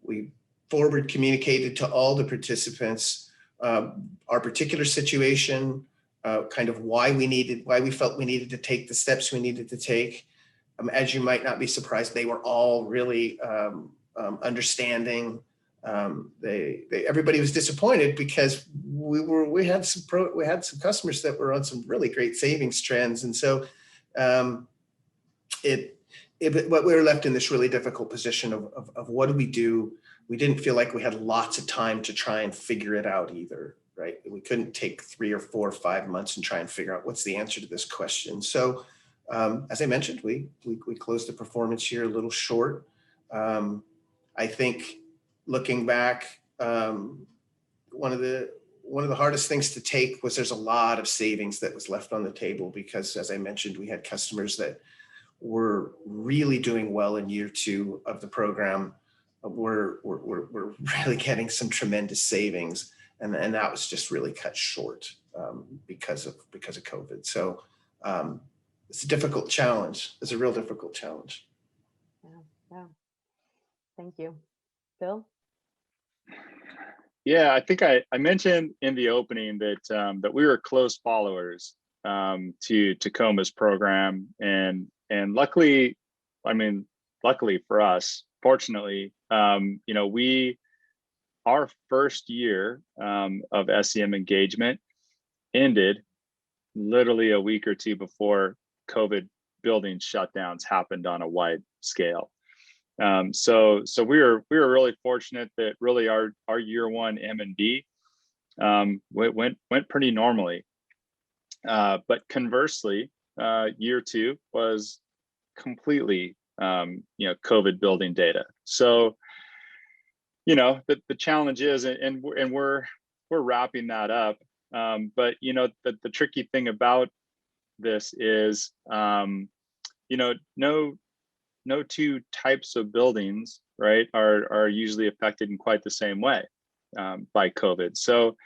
We forward communicated to all the participants our particular situation, kind of why we felt we needed to take the steps we needed to take. As you might not be surprised, they were all really understanding. Everybody was disappointed because we had some customers that were on some really great savings trends, and so but we were left in this really difficult position of what do we do? We didn't feel like we had lots of time to try and figure it out either, right? We couldn't take 3 or 4 or 5 months and try and figure out what's the answer to this question. So as I mentioned, we closed the performance year a little short. I think looking back, one of the hardest things to take was there's a lot of savings that was left on the table because, as I mentioned, we had customers that were really doing well in year 2 of the program. We're really getting some tremendous savings, and that was just really cut short because of COVID. So it's a difficult challenge. It's a real difficult challenge. Yeah. Thank you, Bill. Yeah, I think I mentioned in the opening that we were close followers to Tacoma's program, and luckily for us, fortunately, our first year of SEM engagement ended literally a week or 2 before COVID building shutdowns happened on a wide scale. So we were really fortunate that really our year 1 M&D went pretty normally. But conversely, year 2 was completely COVID building data. So the challenge is, and we're wrapping that up. But the tricky thing about this is no 2 types of buildings, right, are usually affected in quite the same way by COVID. So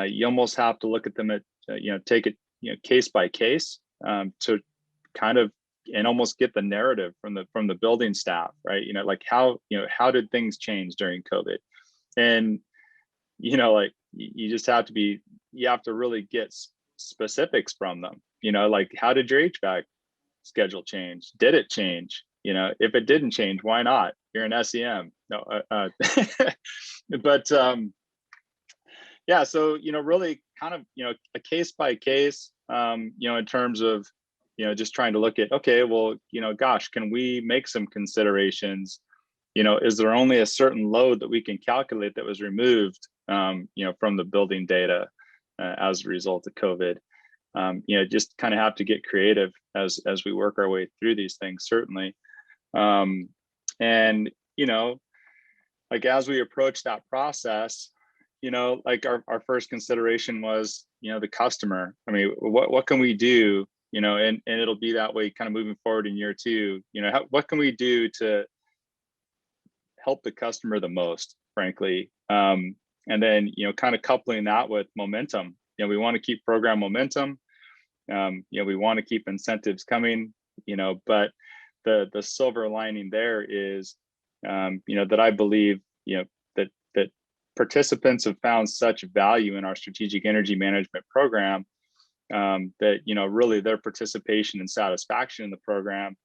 you almost have to look at them at take it case by case to kind of and almost get the narrative from the building staff, right? Like how did things change during COVID, and like you just have to really get specifics from them. Like how did your HVAC schedule change? Did it change? If it didn't change, why not? You're an SEM. No, but yeah, so really kind of a case by case, in terms of just trying to look at, okay, well, gosh, can we make some considerations? Is there only a certain load that we can calculate that was removed, from the building data as a result of COVID? Just kind of have to get creative as we work our way through these things, certainly. And like as we approach that process, like our first consideration was the customer. I mean, what can we do, and it'll be that way kind of moving forward in year 2. What can we do to help the customer the most, frankly? And then kind of coupling that with momentum. We want to keep program momentum. We want to keep incentives coming, but the silver lining there is, that I believe, that participants have found such value in our strategic energy management program, that, really their participation and satisfaction in the program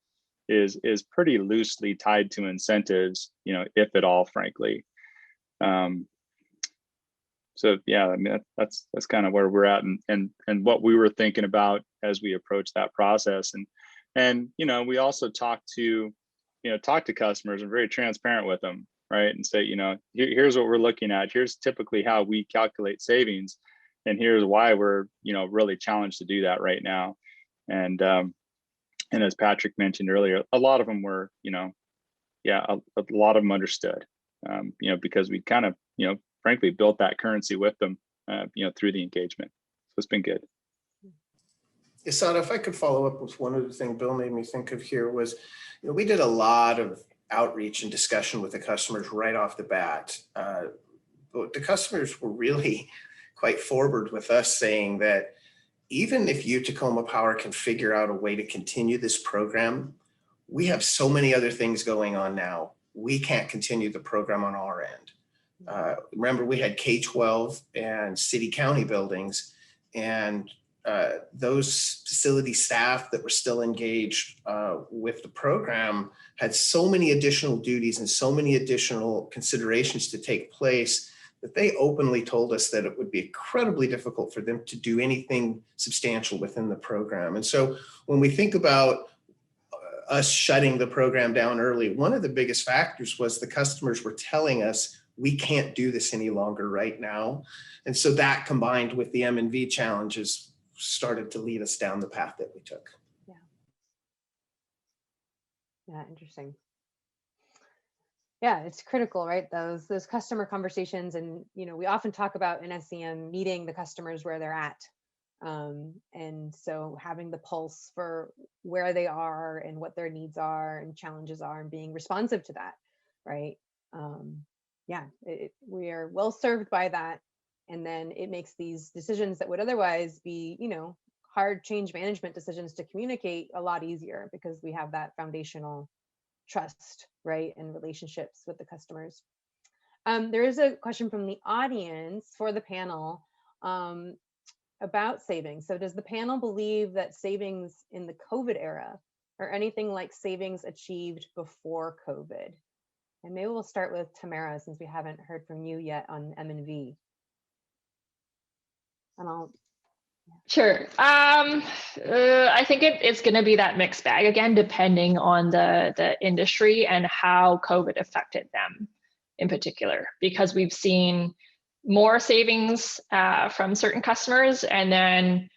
is pretty loosely tied to incentives, if at all, frankly. So yeah, I mean, that's kind of where we're at, and what we were thinking about, as we approach that process. And you know, we also talk to customers and very transparent with them, right? And say, here's what we're looking at. Here's typically how we calculate savings, and here's why we're really challenged to do that right now. And as Patrick mentioned earlier, a lot of them were, a lot of them understood, because we kind of, frankly, built that currency with them, through the engagement. So it's been good. Sada, if I could follow up with one other thing Bill made me think of here was, we did a lot of outreach and discussion with the customers right off the bat. But the customers were really quite forward with us, saying that even if you, Tacoma Power, can figure out a way to continue this program, we have so many other things going on now. We can't continue the program on our end. Remember, we had K-12 and city-county buildings, and those facility staff that were still engaged with the program had so many additional duties and so many additional considerations to take place that they openly told us that it would be incredibly difficult for them to do anything substantial within the program. And so when we think about us shutting the program down early, one of the biggest factors was the customers were telling us, we can't do this any longer right now. And so that, combined with the M&V challenges, started to lead us down the path that we took. Yeah, interesting. Yeah, it's critical, right? Those customer conversations, and we often talk about in SEM meeting the customers where they're at, and so having the pulse for where they are and what their needs are and challenges are, and being responsive to that, right? We are well served by that, and then it makes these decisions that would otherwise be, hard change management decisions to communicate a lot easier, because we have that foundational trust, right, and relationships with the customers. There is a question from the audience for the panel about savings. So does the panel believe that savings in the COVID era are anything like savings achieved before COVID? And maybe we'll start with Tamara, since we haven't heard from you yet on M&V. And I'll Sure. I think it's going to be that mixed bag again, depending on the industry and how COVID affected them in particular, because we've seen more savings from certain customers, and then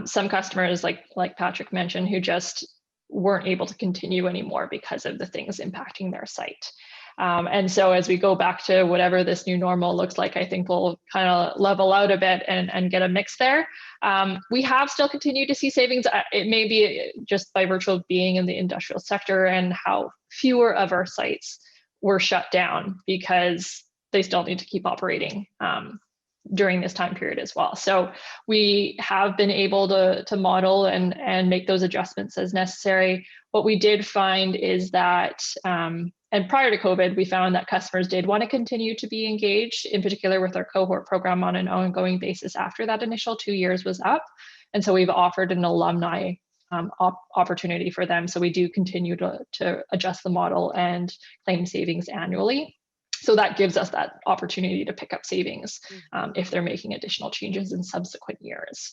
some customers, like Patrick mentioned, who just weren't able to continue anymore because of the things impacting their site. And so as we go back to whatever this new normal looks like, I think we'll kind of level out a bit and get a mix there. We have still continued to see savings. It may be just by virtue of being in the industrial sector and how fewer of our sites were shut down, because they still need to keep operating during this time period as well. So we have been able to model and make those adjustments as necessary. What we did find is that, and prior to COVID, we found that customers did want to continue to be engaged, in particular with our cohort program, on an ongoing basis after that initial 2 years was up. And so we've offered an alumni opportunity for them. So we do continue to adjust the model and claim savings annually. So that gives us that opportunity to pick up savings if they're making additional changes in subsequent years.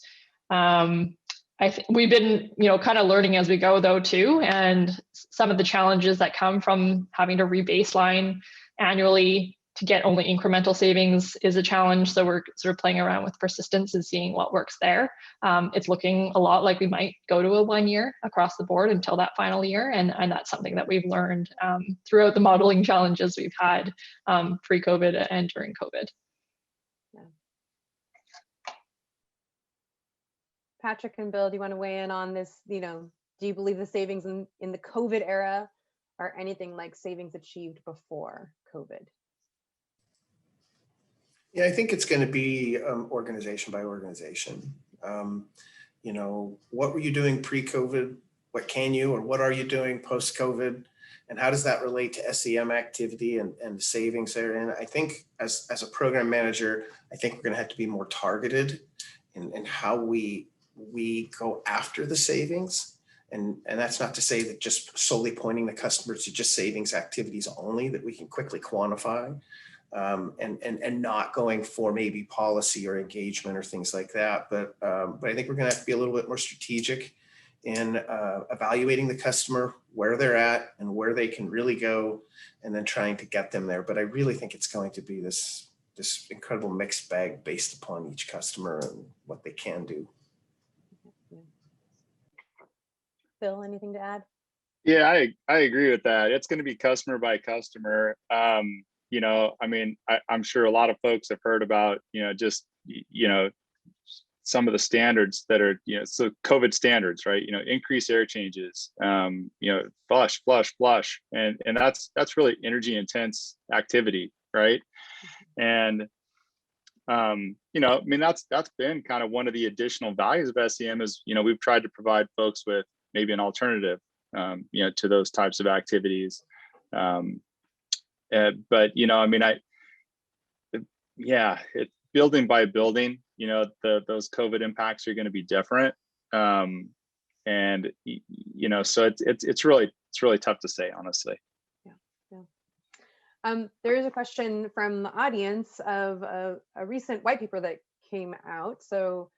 I think we've been, kind of learning as we go though too, and some of the challenges that come from having to rebaseline annually to get only incremental savings is a challenge. So we're sort of playing around with persistence and seeing what works there. It's looking a lot like we might go to a 1 year across the board until that final year. And that's something that we've learned throughout the modeling challenges we've had pre-COVID and during COVID. Yeah. Patrick and Bill, do you want to weigh in on this? Do you believe the savings in the COVID era are anything like savings achieved before COVID? Yeah, I think it's going to be organization by organization. What were you doing pre-COVID? What can you, or what are you doing post-COVID? And how does that relate to SEM activity and the savings there? And I think as a program manager, I think we're going to have to be more targeted in how we go after the savings. And that's not to say that just solely pointing the customers to just savings activities only that we can quickly quantify. and not going for maybe policy or engagement or things like that. But I think we're going to have to be a little bit more strategic in evaluating the customer, where they're at and where they can really go, and then trying to get them there. But I really think it's going to be this incredible mixed bag based upon each customer and what they can do. Phil, anything to add? Yeah, I agree with that. It's going to be customer by customer. You know, I mean, I'm sure a lot of folks have heard about, you know, just, you know, some of the standards that are, you know, so COVID standards, right? You know, increased air changes, you know, flush, and that's really energy intense activity, right? And you know, I mean, that's been kind of one of the additional values of SEM is, you know, we've tried to provide folks with maybe an alternative, you know, to those types of activities. But, you know, I mean, it's building by building, you know, those COVID impacts are going to be different. And, you know, so it's really tough to say, honestly. There is a question from the audience of a recent white paper that came out. So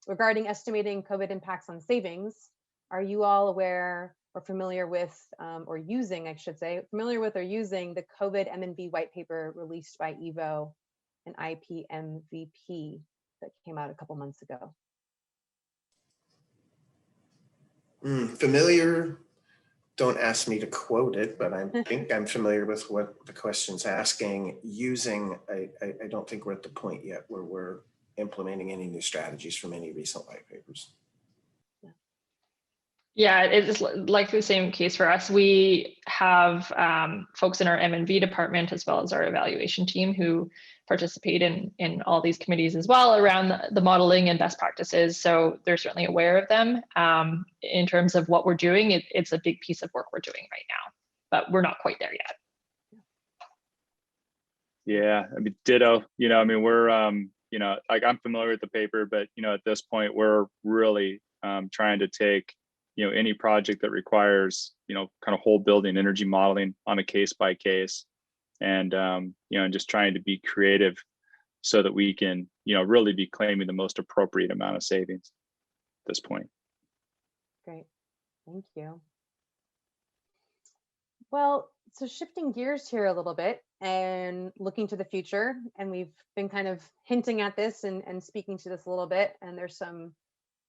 regarding estimating COVID impacts on savings, are you all aware or familiar with, or using, I should say, familiar with or using the COVID M&V white paper released by EVO and IPMVP that came out a couple months ago? Familiar. Don't ask me to quote it, but I think I'm familiar with what the question's asking. Using, I don't think we're at the point yet where we're implementing any new strategies from any recent white papers. Yeah, it's like the same case for us. We have folks in our M&V department as well as our evaluation team who participate in all these committees as well around the modeling and best practices. So they're certainly aware of them. In terms of what we're doing, it's a big piece of work we're doing right now, but we're not quite there yet. Yeah, I mean, ditto. You know, I mean, we're, you know, like I'm familiar with the paper, but, you know, at this point, we're really trying to take, you know, any project that requires, you know, kind of whole building energy modeling on a case by case, and you know, and just trying to be creative so that we can, you know, really be claiming the most appropriate amount of savings at this point. Great, thank you. Well, so shifting gears here a little bit and looking to the future, and we've been kind of hinting at this and speaking to this a little bit, and there's some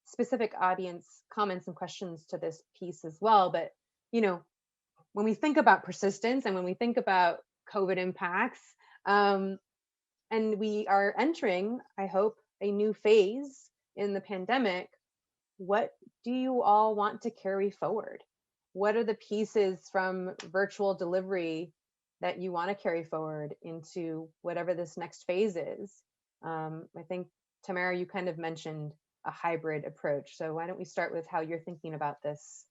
specific audience comments and questions to this piece as well. But, you know, when we think about persistence and when we think about COVID impacts, and we are entering, I hope, a new phase in the pandemic, what do you all want to carry forward? What are the pieces from virtual delivery that you want to carry forward into whatever this next phase is? I think, Tamara, you kind of mentioned a hybrid approach. So why don't we start with how you're thinking about this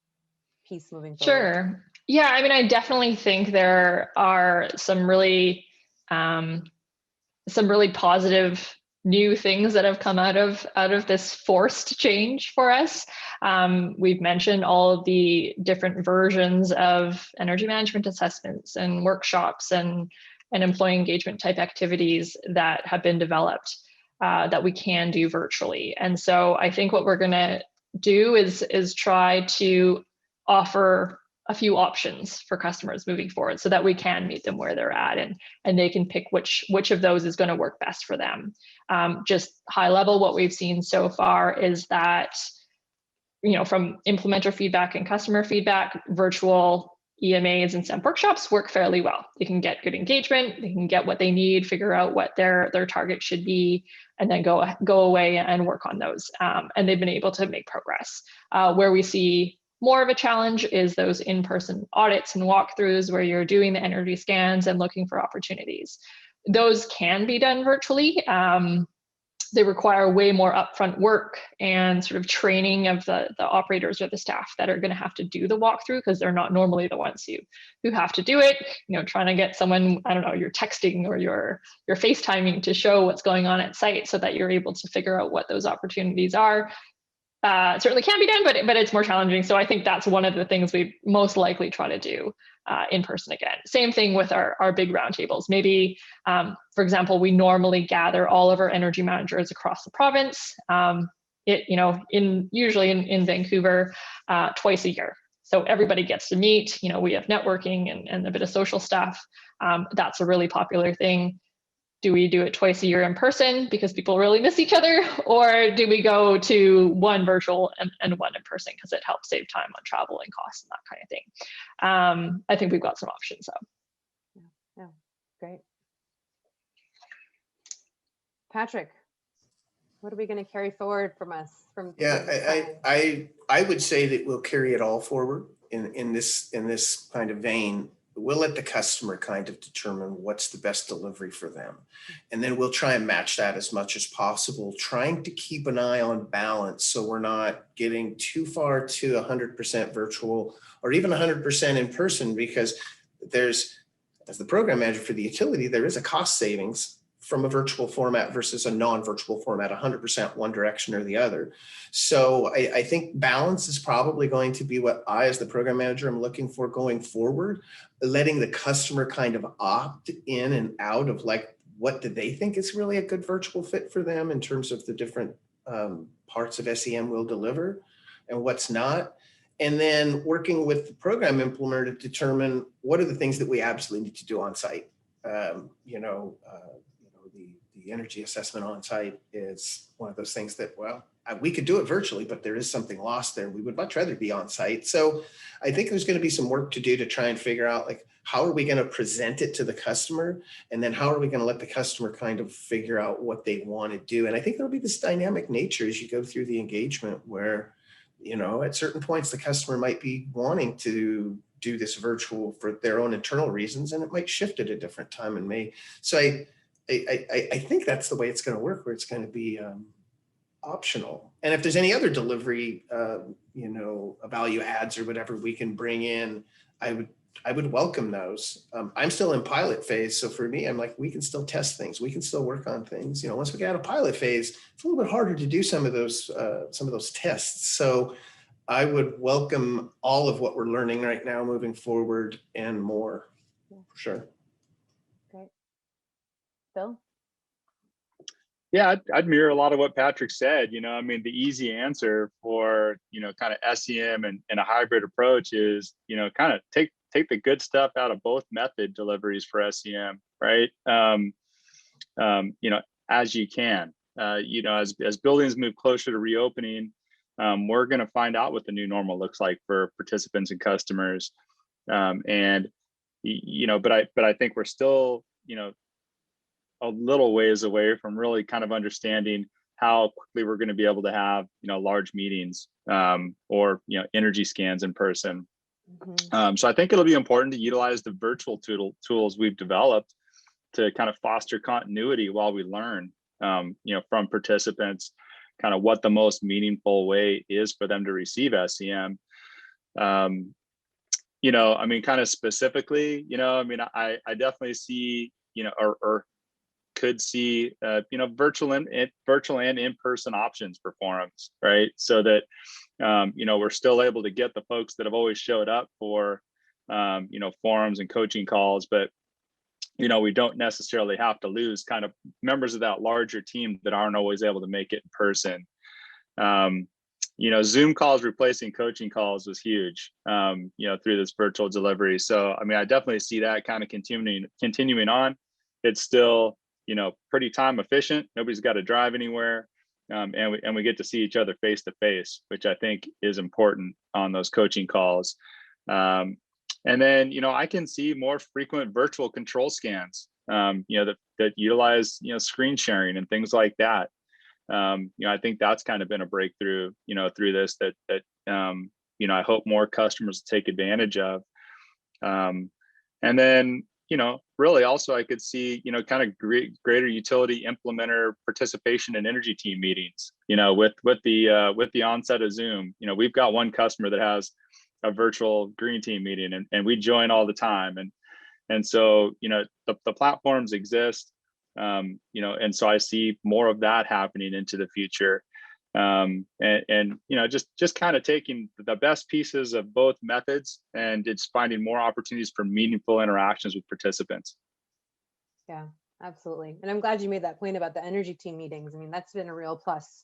piece moving forward? Sure. Yeah, I mean, I definitely think there are some really positive new things that have come out of this forced change for us. We've mentioned all of the different versions of energy management assessments and workshops and employee engagement type activities that have been developed that we can do virtually. And so I think what we're going to do is try to offer a few options for customers moving forward so that we can meet them where they're at and they can pick which of those is going to work best for them. Just high level, what we've seen so far is that, you know, from implementer feedback and customer feedback, virtual EMAs and SEM workshops work fairly well. They can get good engagement, they can get what they need, figure out what their target should be, and then go away and work on those. And they've been able to make progress. Where we see more of a challenge is those in-person audits and walkthroughs where you're doing the energy scans and looking for opportunities. Those can be done virtually. They require way more upfront work and sort of training of the operators or the staff that are going to have to do the walkthrough, because they're not normally the ones who have to do it. You know, trying to get someone, I don't know, you're texting or you're FaceTiming to show what's going on at site so that you're able to figure out what those opportunities are. certainly can be done, but it's more challenging. So I think that's one of the things we most likely try to do in person again. Same thing with our big roundtables. Maybe, for example, we normally gather all of our energy managers across the province. Usually in Vancouver, twice a year. So everybody gets to meet. We have networking and a bit of social stuff. That's a really popular thing. Do we do it twice a year in person because people really miss each other? Or do we go to one virtual and one in person because it helps save time on travel and costs and that kind of thing? I think we've got some options though. Yeah, great. Patrick, what are we going to carry forward from us? I would say that we'll carry it all forward in this kind of vein. We'll let the customer kind of determine what's the best delivery for them. And then we'll try and match that as much as possible, trying to keep an eye on balance so we're not getting too far to 100% virtual or even 100% in person, because there's, as the program manager for the utility, there is a cost savings from a virtual format versus a non-virtual format, 100% one direction or the other. So I think balance is probably going to be what I, as the program manager, am looking for going forward, letting the customer kind of opt in and out of like, what do they think is really a good virtual fit for them in terms of the different parts of SEM we'll deliver and what's not. And then working with the program implementer to determine what are the things that we absolutely need to do on site. The energy assessment on site is one of those things that, well, we could do it virtually, but there is something lost there. We would much rather be on site. So I think there's going to be some work to do to try and figure out, like, how are we going to present it to the customer? And then how are we going to let the customer kind of figure out what they want to do? And I think there'll be this dynamic nature as you go through the engagement where, at certain points, the customer might be wanting to do this virtual for their own internal reasons, and it might shift at a different time in May. So I think that's the way it's going to work, where it's going to be optional. And if there's any other delivery, value adds or whatever we can bring in, I would welcome those. I'm still in pilot phase. So for me, I'm like, we can still test things. We can still work on things. Once we get out of pilot phase, it's a little bit harder to do some of those tests. So I would welcome all of what we're learning right now moving forward and more, for sure. Great. Bill? Yeah, I'd mirror a lot of what Patrick said. The easy answer for, kind of SEM and a hybrid approach is, kind of take the good stuff out of both method deliveries for SEM, right? As you can, as buildings move closer to reopening, we're going to find out what the new normal looks like for participants and customers. But I think we're still, a little ways away from really kind of understanding how quickly we're going to be able to have, large meetings or, energy scans in person. Mm-hmm. So I think it'll be important to utilize the virtual tools we've developed to kind of foster continuity while we learn, from participants, kind of what the most meaningful way is for them to receive SEM. Kind of specifically, I definitely see, or could see, virtual and in-person options for forums, right? So that, we're still able to get the folks that have always showed up for, forums and coaching calls, but, we don't necessarily have to lose kind of members of that larger team that aren't always able to make it in person. Zoom calls replacing coaching calls was huge, through this virtual delivery. So, I definitely see that kind of continuing on. It's still, pretty time efficient. Nobody's got to drive anywhere. And we get to see each other face to face, which I think is important on those coaching calls. And then, I can see more frequent virtual control scans, that utilize, screen sharing and things like that. I think that's kind of been a breakthrough, through this that I hope more customers take advantage of. And then, really also I could see, kind of greater utility implementer participation in energy team meetings, with the onset of Zoom. We've got one customer that has a virtual green team meeting and we join all the time. And so, the platforms exist, and so I see more of that happening into the future. and you know, just kind of taking the best pieces of both methods and it's finding more opportunities for meaningful interactions with participants. Yeah, absolutely. And I'm glad you made that point about the energy team meetings. I mean, that's been a real plus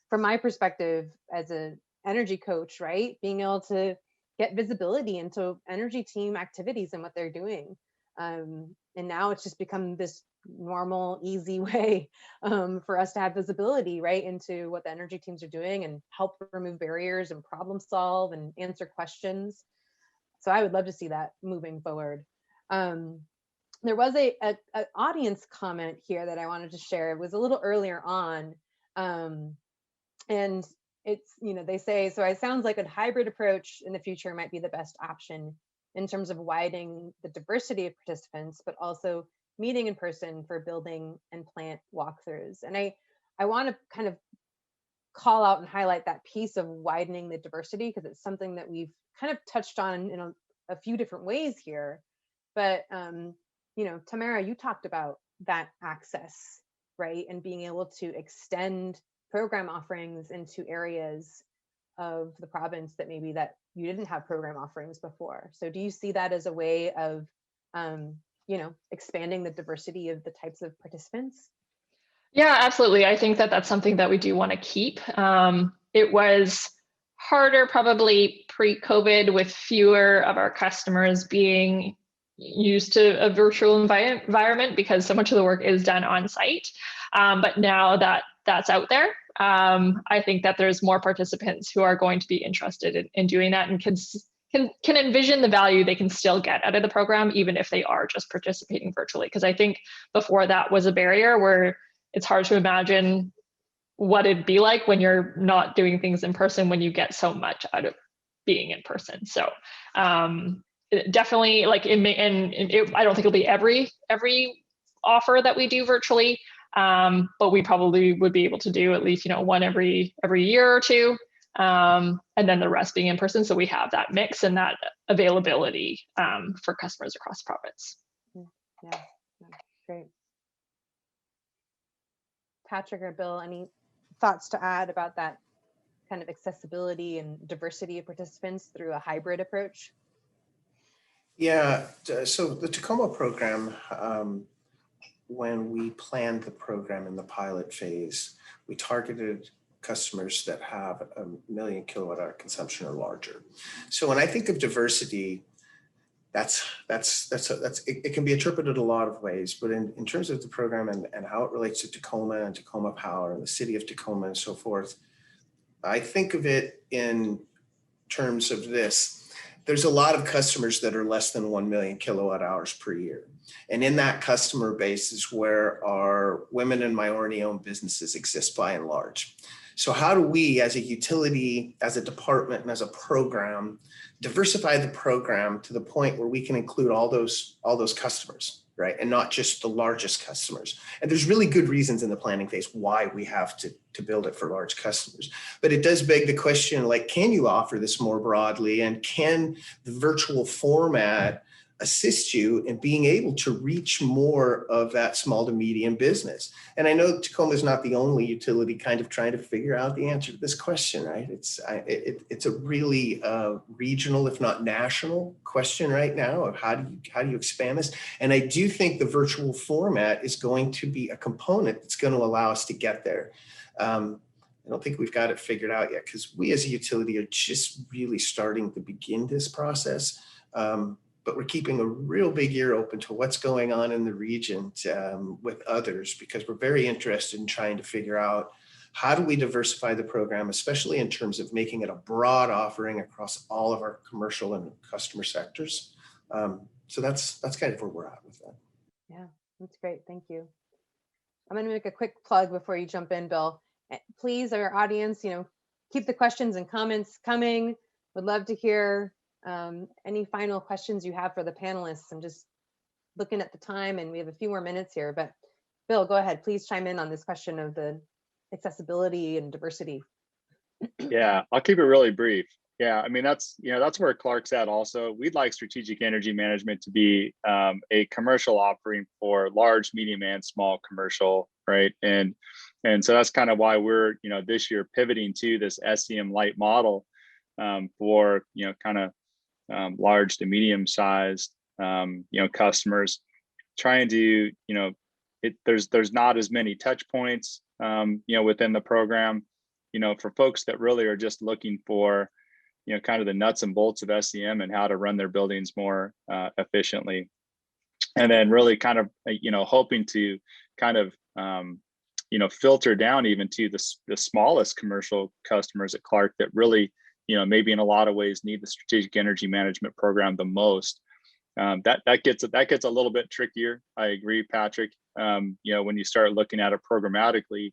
from my perspective as an energy coach, right? Being able to get visibility into energy team activities and what they're doing. And now it's just become this normal, easy way for us to have visibility, right, into what the energy teams are doing and help remove barriers and problem solve and answer questions. So I would love to see that moving forward. There was a audience comment here that I wanted to share. It was a little earlier on. And it's, you know, they say, so it sounds like a hybrid approach in the future might be the best option in terms of widening the diversity of participants, but also meeting in person for building and plant walkthroughs. And I want to kind of call out and highlight that piece of widening the diversity, because it's something that we've kind of touched on in a few different ways here. But, you know, Tamara, you talked about that access, right? And being able to extend program offerings into areas of the province that maybe that you didn't have program offerings before. So do you see that as a way of, you know, expanding the diversity of the types of participants? Yeah, absolutely. I think that that's something that we do want to keep. It was harder probably pre-COVID with fewer of our customers being used to a virtual environment because so much of the work is done on site. But now that that's out there, I think that there's more participants who are going to be interested in doing that and can envision the value they can still get out of the program, even if they are just participating virtually. Because I think before that was a barrier where it's hard to imagine what it'd be like when you're not doing things in person, when you get so much out of being in person. So definitely, like, I don't think it'll be every offer that we do virtually, but we probably would be able to do at least, you know, one every year or two, and then the rest being in person. So we have that mix and that availability for customers across the province. Yeah, great. Patrick or Bill, any thoughts to add about that kind of accessibility and diversity of participants through a hybrid approach? Yeah, so the Tacoma program, when we planned the program in the pilot phase, we targeted customers that have 1 million kilowatt hour consumption or larger. So when I think of diversity, it can be interpreted a lot of ways, but in terms of the program and how it relates to Tacoma and Tacoma Power and the city of Tacoma and so forth, I think of it in terms of this. There's a lot of customers that are less than 1 million kilowatt hours per year. And in that customer base is where our women and minority-owned businesses exist by and large. So how do we, as a utility, as a department, and as a program, diversify the program to the point where we can include all those customers, right? And not just the largest customers. And there's really good reasons in the planning phase why we have to build it for large customers. But it does beg the question, like, can you offer this more broadly? And can the virtual format assist you in being able to reach more of that small to medium business? And I know Tacoma is not the only utility kind of trying to figure out the answer to this question, right? It's a really regional, if not national, question right now of how do you expand this? And I do think the virtual format is going to be a component that's going to allow us to get there. I don't think we've got it figured out yet because we as a utility are just really starting to begin this process. But we're keeping a real big ear open to what's going on in the region with others, because we're very interested in trying to figure out how do we diversify the program, especially in terms of making it a broad offering across all of our commercial and customer sectors. So that's kind of where we're at with that. Yeah, that's great. Thank you. I'm going to make a quick plug before you jump in, Bill. Please, our audience, keep the questions and comments coming. Would love to hear any final questions you have for the panelists. I'm just looking at the time and we have a few more minutes here, but Bill, go ahead. Please chime in on this question of the accessibility and diversity. Yeah, I'll keep it really brief. Yeah, I mean, that's where Clark's at also. We'd like strategic energy management to be a commercial offering for large, medium, and small commercial, right? And And so that's kind of why we're, this year pivoting to this SEM light model for, kind of large to medium sized, customers, trying to, there's not as many touch points, within the program, for folks that really are just looking for, kind of the nuts and bolts of SEM and how to run their buildings more efficiently. And then really kind of, hoping to kind of, filter down even to the smallest commercial customers at Clark that really, maybe in a lot of ways need the strategic energy management program the most. That gets a little bit trickier. I agree, Patrick. When you start looking at it programmatically,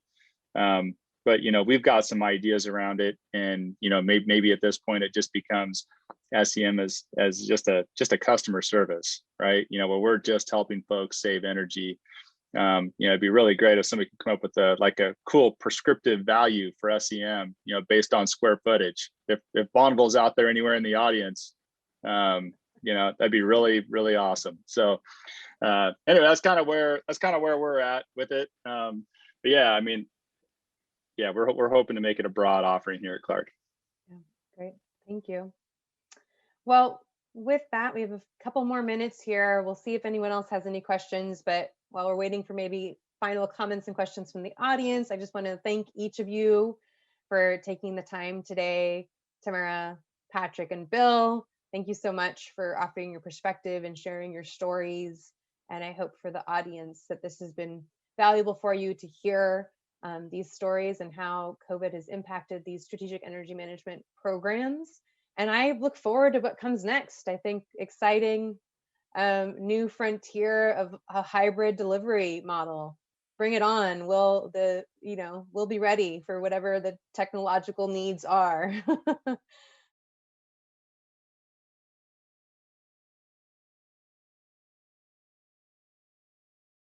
but we've got some ideas around it, and maybe at this point it just becomes SEM as just a customer service, right? Where we're just helping folks save energy. It'd be really great if somebody could come up with a cool prescriptive value for SEM, based on square footage. If Bonneville's out there anywhere in the audience, that'd be really, really awesome. So anyway, that's kind of where we're at with it. But yeah, I mean, yeah, we're hoping to make it a broad offering here at Clark. Yeah, great, thank you. Well, with that, we have a couple more minutes here. We'll see if anyone else has any questions, but while we're waiting for maybe final comments and questions from the audience, I just want to thank each of you for taking the time today. Tamara, Patrick, and Bill, thank you so much for offering your perspective and sharing your stories. And I hope for the audience that this has been valuable for you to hear these stories and how COVID has impacted these strategic energy management programs. And I look forward to what comes next. I think exciting new frontier of a hybrid delivery model. Bring it on. We'll be ready for whatever the technological needs are.